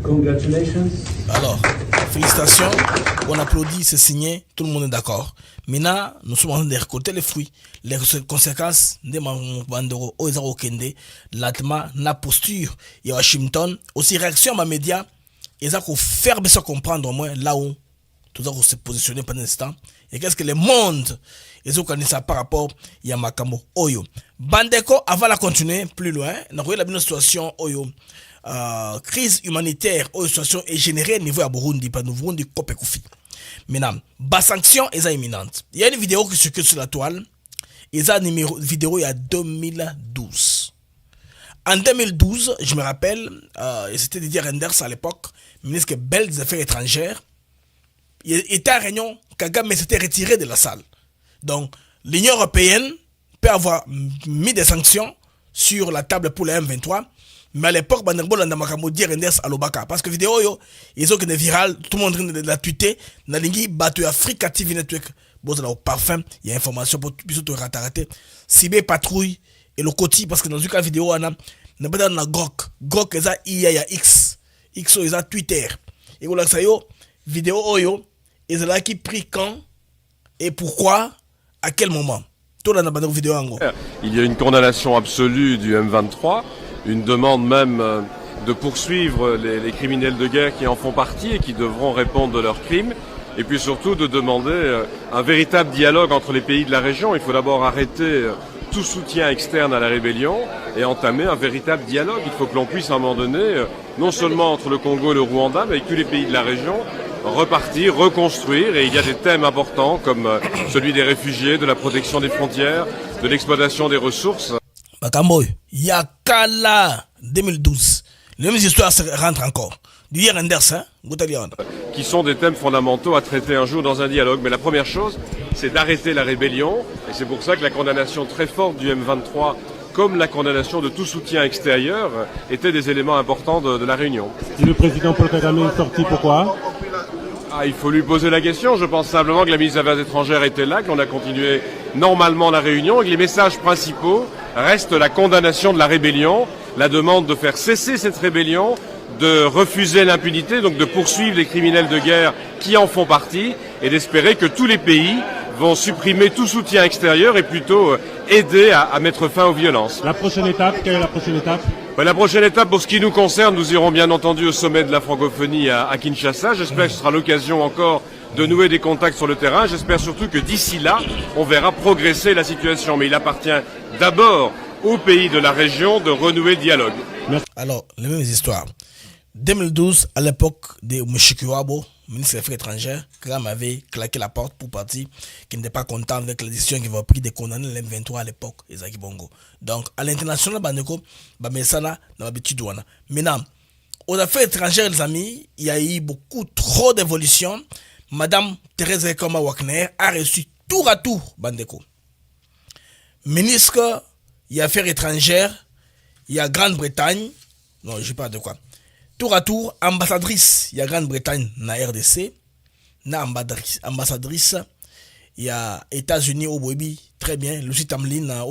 Congratulations. Alors, félicitations. On applaudit, c'est signé. Tout le monde est d'accord. Maintenant, nous sommes en train de récolter les fruits. Les conséquences de Mandoro, Oezaro Kende, l'atma, la posture, et Washington, aussi réaction à médias, et ça qu'on faire bien comprendre au moins là où tout ça qu'on s'est positionné pendant un instant. Et qu'est-ce que le monde, ils ont connu ça par rapport à Makambo Oyo. Bandeko, avant de continuer plus loin, nous avons la situation Oyo. Crise humanitaire ou situation est générée au niveau à Burundi, par nous Burundi Kopekoufi. Maintenant, bas sanction est imminente. Il y a une vidéo qui circule sur la toile. Il y a une vidéo il y a 2012. En 2012, je me rappelle, c'était Didier Renders à l'époque, ministre belge des Affaires étrangères. Il était à réunion, Kagame s'était retiré de la salle. Donc, l'Union européenne peut avoir mis des sanctions sur la table pour le M23. Mais à l'époque, Banderbo l'a Didier Renders à l'Obaka. Parce que vidéo, ils ont que des virales, tout le monde la tweeté. Dans l'ingui, Batu Africa TV Network, bon, c'est là au parfum, il y a information pour tout te rater. Sibé patrouille et le côté, parce que dans une cas vidéo, on a pas dans la Grok. Grok, ils ont IA, X. X, ils ont Twitter. Et voilà, ça yo, vidéo, oyo, ils ont là qui pris quand et pourquoi, à quel moment. Tout là, dans la vidéo, en gros. Il y a une condamnation absolue du M23. Une demande même de poursuivre les criminels de guerre qui en font partie et qui devront répondre de leurs crimes. Et puis surtout de demander un véritable dialogue entre les pays de la région. Il faut d'abord arrêter tout soutien externe à la rébellion et entamer un véritable dialogue. Il faut que l'on puisse à un moment donné, non seulement entre le Congo et le Rwanda, mais avec tous les pays de la région, repartir, reconstruire. Et il y a des thèmes importants comme celui des réfugiés, de la protection des frontières, de l'exploitation des ressources. Bakamboy, Yakala 2012. Les mêmes histoires se rentrent encore. Didier Renders, hein, qui sont des thèmes fondamentaux à traiter un jour dans un dialogue. Mais la première chose, c'est d'arrêter la rébellion. Et c'est pour ça que la condamnation très forte du M23, comme la condamnation de tout soutien extérieur, étaient des éléments importants de la réunion. Et le président Paul Kagame est sorti, pourquoi ? Il faut lui poser la question. Je pense simplement que la ministre des Affaires étrangères était là, qu'on a continué normalement la réunion et que les messages principaux restent la condamnation de la rébellion, la demande de faire cesser cette rébellion, de refuser l'impunité, donc de poursuivre les criminels de guerre qui en font partie et d'espérer que tous les pays vont supprimer tout soutien extérieur et plutôt aider à mettre fin aux violences. La prochaine étape, quelle est la prochaine étape ? La prochaine étape, pour ce qui nous concerne, nous irons bien entendu au sommet de la francophonie à Kinshasa. J'espère que ce sera l'occasion encore de nouer des contacts sur le terrain. J'espère surtout que d'ici là, on verra progresser la situation. Mais il appartient d'abord aux pays de la région de renouer le dialogue. Alors, les mêmes histoires. 2012, à l'époque de Mushikiwabo, ministre des Affaires étrangères, Kagame avait claqué la porte pour partir, qu'il n'était pas content avec la décision qu'il avait prise de condamner l'M23 à l'époque, Ezaki Bongo. Donc, à l'international, Bandeko, Bamesana, n'a l'habitude. Maintenant, aux affaires étrangères, les amis, il y a eu beaucoup trop d'évolution. Madame Thérèse Rekoma Wagner a reçu tour à tour, Bandeko. Ministre, il y a affaires étrangères, il y a Grande-Bretagne, non, je ne sais pas de quoi. Tour à tour, ambassadrice, il y a Grande-Bretagne na RDC, na ambassadrice, il y a États-Unis au Boebi, très bien, Lucie Tamlin,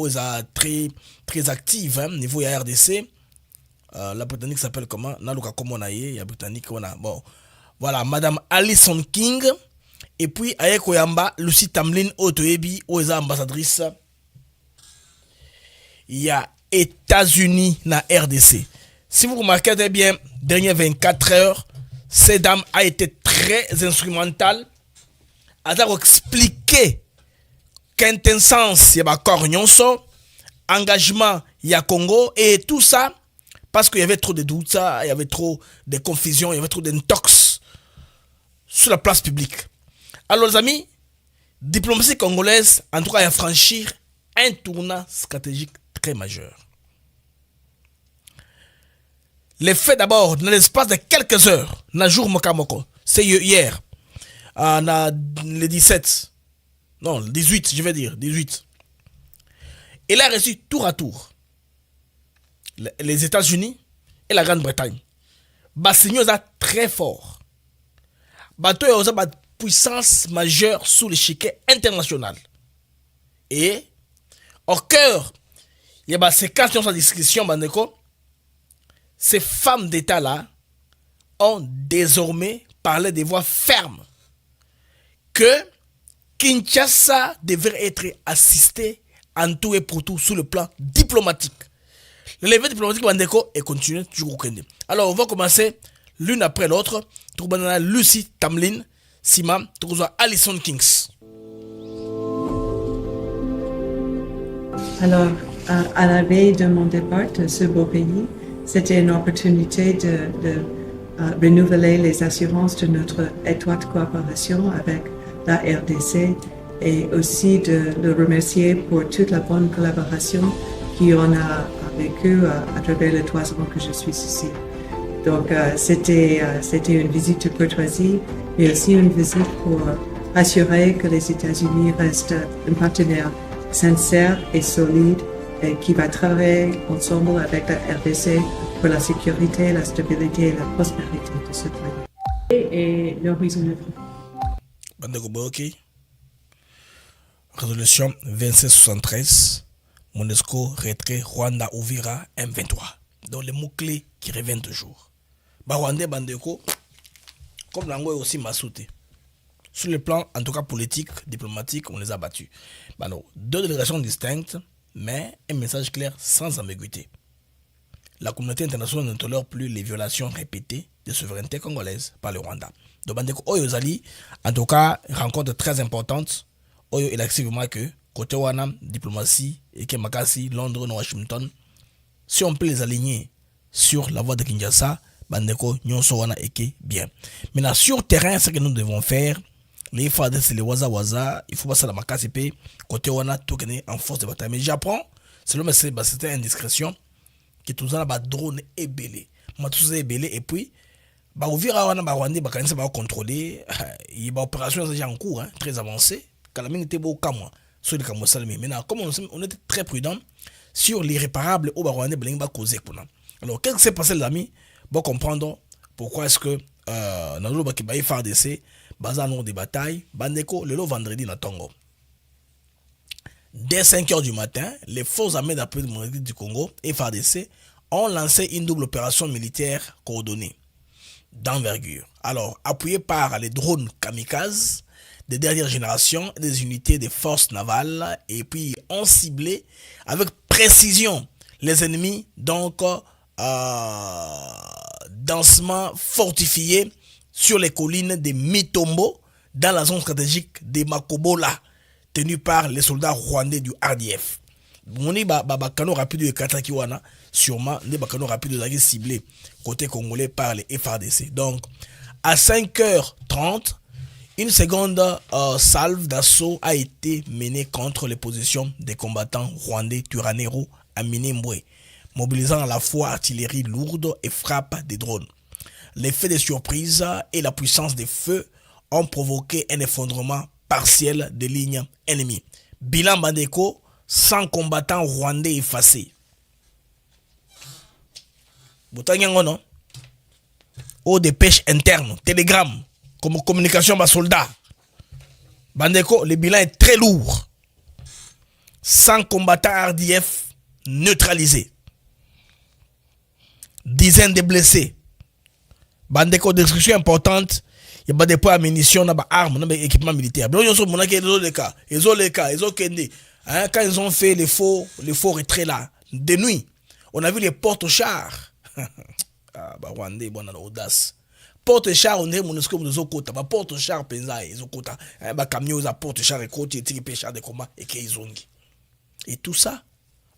très, très active, hein, niveau il y a RDC. La Britannique s'appelle comment? Naluka Komonaye, il y a Britannique, on a, bon, voilà, Madame Alison King, et puis Ayeko Yamba, Lucie Tamlin, Otoebi, Oeza ambassadrice, il y a États-Unis na RDC. Si vous remarquez très bien, dernières 24 heures, cette dame a été très instrumentale. Elle a expliqué qu'intensence, il y a accord nyonso, engagement, il y a Congo, et tout ça, parce qu'il y avait trop de doutes, il y avait trop de confusion, il y avait trop d'intox sur la place publique. Alors les amis, diplomatie congolaise, en tout cas, il a franchir un tournant stratégique très majeur. Les faits d'abord, dans l'espace de quelques heures, Najour Mokamoko, c'est hier, le 17, non, le 18, je vais dire, 18. Il a reçu tour à tour les États-Unis et la Grande-Bretagne. Bassigno est très fort. Bato est une puissance majeure sous l'échiquier international. Et au cœur, il y a ces questions de discussion, Bandeko. Ces femmes d'État-là ont désormais parlé de voix fermes que Kinshasa devrait être assisté en tout et pour tout sur le plan diplomatique. Le levé diplomatique Bandeko est continué toujours au Kenya. Alors on va commencer l'une après l'autre. Troubana Lucie Tamlin, Sima, Troubana Alison Kings. Alors, à la veille de mon départ de ce beau pays, c'était une opportunité de renouveler les assurances de notre étroite coopération avec la RDC et aussi de le remercier pour toute la bonne collaboration qu'on a vécue à travers les 3 ans que je suis ici. Donc, c'était une visite de courtoisie, mais aussi une visite pour assurer que les États-Unis restent un partenaire sincère et solide et qui va travailler ensemble avec la RDC pour la sécurité, la stabilité et la prospérité de ce pays. Et l'horizon de Bandeko Boki. Résolution 2673. MONUSCO retrait Rwanda Uvira M23. Donc les mots-clés qui reviennent toujours. Rwanda Bandeko, comme l'ango est aussi Masouté. Sur le plan, en tout cas politique, diplomatique, on les a battus. Alors, 2 délégations distinctes, mais un message clair sans ambiguïté. La communauté internationale ne tolère plus les violations répétées de souveraineté congolaise par le Rwanda. Donc, Bandeko Oyozali, en tout cas, rencontre très importante. Oyo, il accepte vraiment que, côté Wana, diplomatie, et que Makassi, Londres, Washington, si on peut les aligner sur la voie de Kinshasa, Bandeko, Nyonso Wana, et bien. Maintenant, sur terrain, ce que nous devons faire, les FADES, c'est les waza, il faut passer à la Makassi, côté Wana, tout en force de bataille. Mais j'apprends, selon mes c'était indiscrétion, que tout ça, drone est belé. Tout est belé, et puis, Uvira Wana, Rwanda, Bakanisa va contrôler, il y a une opération en cours, très avancée, Kalamine était beau comme moi, sur le Kamosalmi. Maintenant, comme on était très prudent sur l'irréparable au Rwanda, Belinga causé. Alors, qu'est-ce qui s'est passé, les amis? Bon, comprendre pourquoi est-ce que dans le Bakibaï FARDC, basé en des batailles, Bandeko, le vendredi, na Tongo. Dès 5h du matin, les forces armées d'appui du Congo et FARDC ont lancé une double opération militaire coordonnée d'envergure. Alors, appuyée par les drones kamikazes de dernière génération, des unités des forces navales, et puis ont ciblé avec précision les ennemis, donc densément fortifiés sur les collines de Mitombo, dans la zone stratégique de Makobola, tenue par les soldats rwandais du RDF. Moni bakano rapide de Katakiwana, sûrement les bakano rapides de ciblés côté congolais par les FARDC. Donc, À 5h30, une seconde salve d'assaut a été menée contre les positions des combattants rwandais Turanero à Minembwe, mobilisant à la fois artillerie lourde et frappe des drones. L'effet de surprise et la puissance des feux ont provoqué un effondrement partiel des lignes ennemies. Bilan Bandeko, 100 combattants rwandais effacés. Boutangango non? Au dépêche interne, télégramme, comme communication par soldats. Bandeko, le bilan est très lourd. 100 combattants RDF neutralisés. Dizaines de blessés. Bandeko, destruction importante. Il y a des points à munitions, des armes, des équipements militaires. Quand ils ont fait les faux retraits là, de nuit, on a vu les portes chars. Rwandais, bon, audace. Porte char, on est mon escroc de Zokota. Porte char, penza, et Zokota. Camion, porte char, et côté, et tiré char de combat, et Keizongi. Et tout ça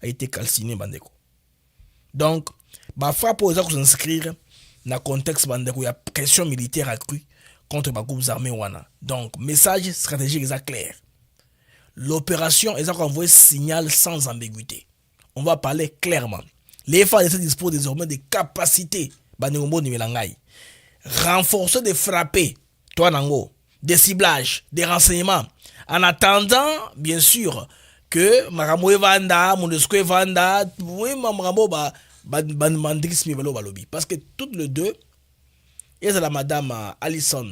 a été calciné, Bandeko. Donc, frappe aux gens qui s'inscrire dans le contexte, Bandeko, il y a question militaire accrue contre les groupes armés wana. Donc, message stratégique est clair. L'opération est envoyé signal sans ambiguïté. On va parler clairement. Les FARDC disposent désormais des capacités renforcer des frappés, toi Nango, des ciblages, des renseignements. En attendant, bien sûr, que Maramo Vanda, Mondesco Vanda, oui, Maramo balobi. Parce que toutes les deux, il y a la madame Alison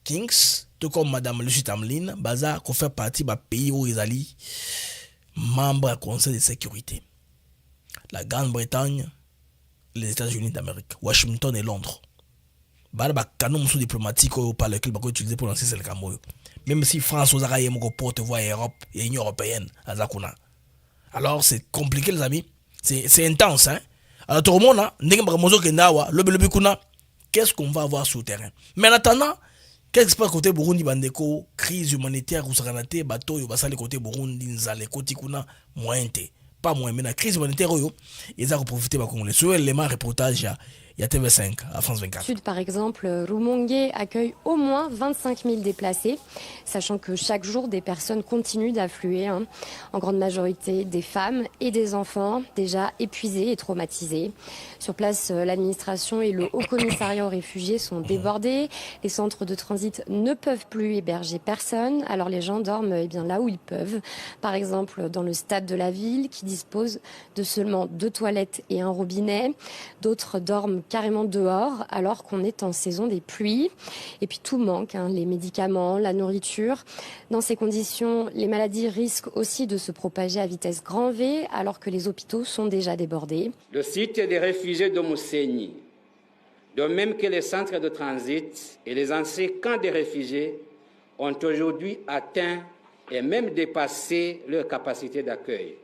Kings, tout comme madame Lucie Tamlin, Baza, qui fait partie du pays où ils allaient, membre du Conseil de sécurité. La Grande-Bretagne, les États-Unis d'Amérique, Washington et Londres. Bala ba canon sous diplomatique par lequel bako utiliser pour lancer le Cameroun. Même si France aux Araïem ko porte-voix Europe et Union européenne à Zakuna. Alors c'est compliqué les amis, c'est intense hein. Alors tout le monde ndenge bakamozo kendawa lobi kuna qu'est-ce qu'on va avoir sur le terrain. Mais en attendant, qu'est-ce qui se passe côté Burundi bandeko crise humanitaire ou sakanate bato yo basale côté Burundi nzale koti kuna mointe. Pas moins mais la crise humanitaire yo ils ont profité ba congolais. Sur l'élément reportage il y a TV5 à France 24. Sud, par exemple, Rumongue accueille au moins 25 000 déplacés, sachant que chaque jour, des personnes continuent d'affluer, en grande majorité des femmes et des enfants déjà épuisés et traumatisés. Sur place, l'administration et le Haut Commissariat aux réfugiés sont débordés. Les centres de transit ne peuvent plus héberger personne, alors les gens dorment là où ils peuvent. Par exemple, dans le stade de la ville, qui dispose de seulement 2 toilettes et un robinet. D'autres dorment carrément dehors alors qu'on est en saison des pluies. Et puis tout manque, les médicaments, la nourriture. Dans ces conditions, les maladies risquent aussi de se propager à vitesse grand V alors que les hôpitaux sont déjà débordés. Le site des réfugiés de Mousséni, de même que les centres de transit et les anciens camps des réfugiés, ont aujourd'hui atteint et même dépassé leur capacité d'accueil,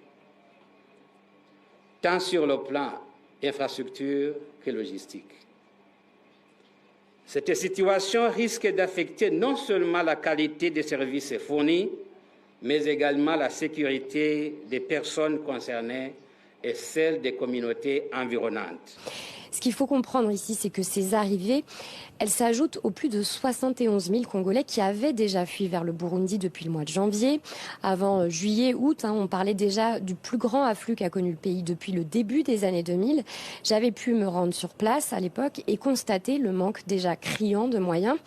tant sur le plan infrastructure que logistique. Cette situation risque d'affecter non seulement la qualité des services fournis, mais également la sécurité des personnes concernées et celle des communautés environnantes. Ce qu'il faut comprendre ici, c'est que ces arrivées, elles s'ajoutent aux plus de 71 000 Congolais qui avaient déjà fui vers le Burundi depuis le mois de janvier. Avant juillet, août, on parlait déjà du plus grand afflux qu'a connu le pays depuis le début des années 2000. J'avais pu me rendre sur place à l'époque et constater le manque déjà criant de moyens,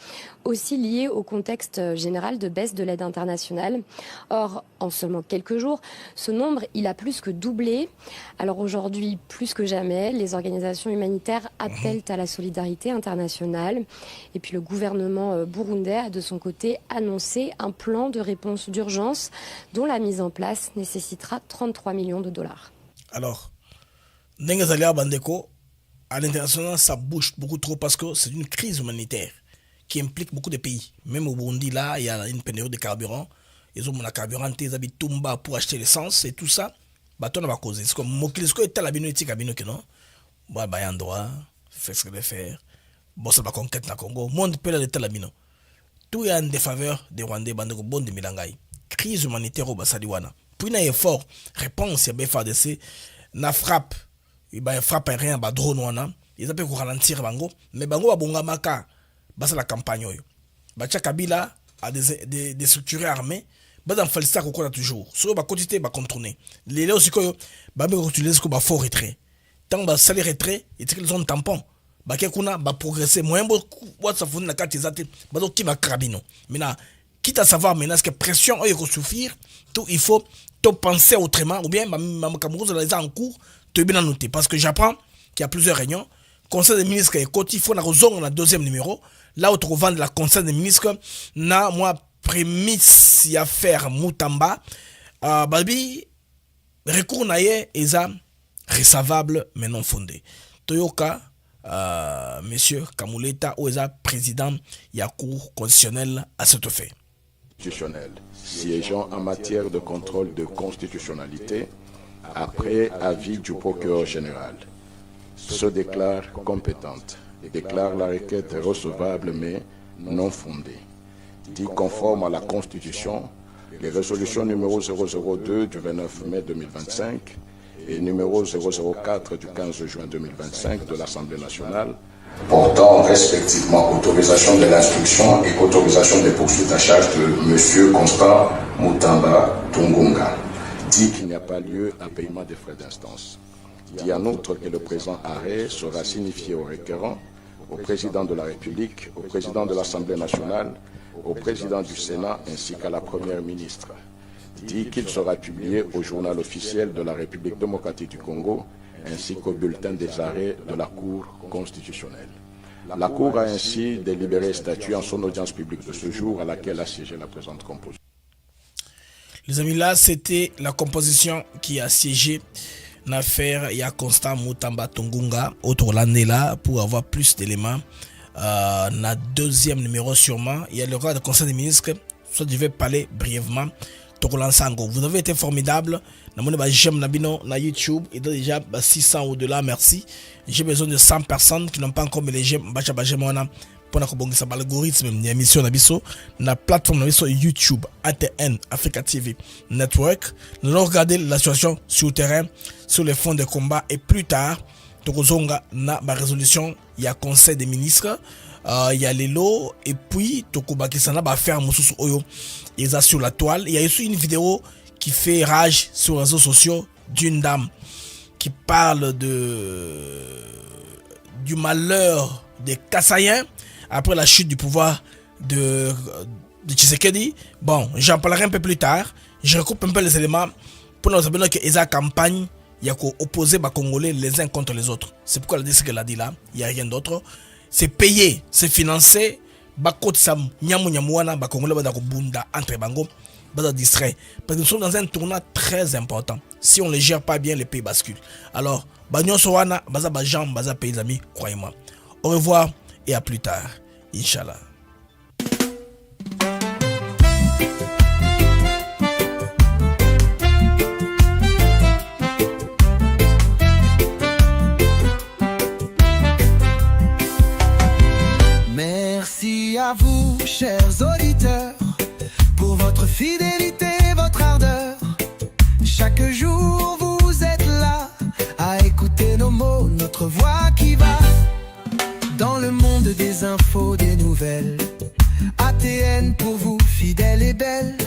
aussi lié au contexte général de baisse de l'aide internationale. Or, en seulement quelques jours, ce nombre, il a plus que doublé. Alors aujourd'hui, plus que jamais, les organisations humanitaires appellent à la solidarité internationale. Et puis le gouvernement burundais a de son côté annoncé un plan de réponse d'urgence dont la mise en place nécessitera 33 millions de dollars. Alors, Nengazalia Bandeko, à l'international, ça bouge beaucoup trop parce que c'est une crise humanitaire qui implique beaucoup de pays. Même au Burundi, là, il y a une pénurie de carburant. Ils ont un carburant, ils habitent Tumba pour acheter l'essence et tout ça. Baton va causer. C'est comme Mokilisco est à la binoïtique à Binoïque, non? Bon, bah, il y a un droit, fait ce qu'il veut faire. Bon, c'est pas conquête na Congo. Monde peut la la bino. Tout est en défaveur des Rwandais, bandeko bon de Milangai. Crise humanitaire au Bassadiwana. Puis, un effort, réponse, il y a FARDC, na frappe. Il y a frappe rien, ba drone wana. Ils appellent pour ralentir bango. Mais bango, ba bonga maka. basa la campagne oyo bacha Kabila a des structures armées basa falsa ko toujours so ba quantité ba contourner les aussi ko ba me utiliser ko ba fort retrait tant ba sali retrait et que zone tampon ba ke kuna ba progresser moyen bo what's up na kati zate ba do ki ba carabino maintenant quitte à savoir maintenant ce que pression oyo ko souffrir tout il faut to penser autrement ou bien ma Cameroun les en cours te bien noter parce que j'apprends qu'il y a plusieurs réunions conseil des ministres et côté il faut na raison on a deuxième numéro là où tu revends la conseil des ministres na moi prémisse y a faire Mutamba babi recours naie eza recevable mais non fondé Toyoka monsieur Kamuleta ou eza président ya cour constitutionnelle à cet fait constitutionnel siégeant en matière de contrôle de constitutionnalité après avis du procureur général se déclare compétente et déclare la requête recevable mais non fondée. Dit conforme à la Constitution, les résolutions numéro 002 du 29 mai 2025 et numéro 004 du 15 juin 2025 de l'Assemblée nationale portant respectivement autorisation de l'instruction et autorisation des poursuites à charge de M. Constant Mutamba Tungunga. Dit qu'il n'y a pas lieu à paiement des frais d'instance. Dit en outre que le présent arrêt sera signifié au requérant, au président de la République, au président de l'Assemblée nationale, au président du Sénat ainsi qu'à la Première ministre. Dit qu'il sera publié au journal officiel de la République démocratique du Congo ainsi qu'au bulletin des arrêts de la Cour constitutionnelle. La Cour a ainsi délibéré et statué en son audience publique de ce jour à laquelle a siégé la présente composition. Les amis, là, c'était la composition qui a siégé l'affaire. Il y a Constant Mutamba Tungunga, autre l'année là, pour avoir plus d'éléments. Na deuxième numéro sûrement, il y a le roi de conseil des ministres, soit je vais parler brièvement. Vous avez été formidable. J'aime Nabino na YouTube. Il y a déjà 600 au-delà. Merci. J'ai besoin de 100 personnes qui n'ont pas encore mis les j'aime. Pour l'algorithme de l'émission na plateforme YouTube ATN Africa TV Network. Nous allons regarder la situation sur le terrain, sur les fonds de combat et plus tard, na ma résolution, il y a conseil des ministres. Il y a les lots et puis Tokobakisana va faire Moussous Oyo et ça sur la toile. Il y a aussi une vidéo qui fait rage sur les réseaux sociaux d'une dame qui parle du malheur des Kassaïens après la chute du pouvoir de Tshisekedi. Bon, j'en parlerai un peu plus tard. Je recoupe un peu les éléments pour nous savoir que Eza campagne, il y a opposé les Congolais les uns contre les autres. C'est pourquoi elle dit ce qu'elle a dit là. Il n'y a rien d'autre. C'est payé, c'est financé. Bakot sam nyamu nyamuana bakongole bada ko bunda entre bango bada distrait parce que nous sommes dans un tournant très important. Si on ne les gère pas bien, les pays basculent. Alors banyo sowana baza bajam baza pays amis, croyez-moi. Au revoir et à plus tard, Inch'Allah. Merci à vous, chers auditeurs, pour votre fidélité, votre ardeur. Chaque jour, vous êtes là à écouter nos mots, notre voix qui va dans le monde des infos, des nouvelles. ATN pour vous, fidèle et belle.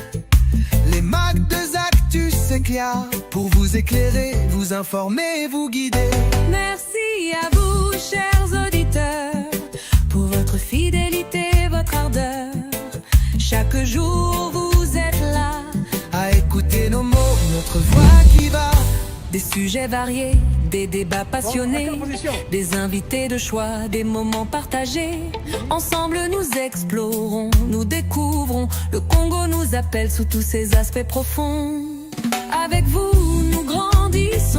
Les Mac de Actus s'éclairent pour vous éclairer, vous informer, vous guider. Merci à vous, chers auditeurs, pour votre fidélité, votre ardeur. Chaque jour, vous êtes là à écouter nos mots, notre voix qui va. Des sujets variés, des débats passionnés, des invités de choix, des moments partagés. Ensemble nous explorons, nous découvrons. Le Congo nous appelle sous tous ses aspects profonds. Avec vous, nous grandissons.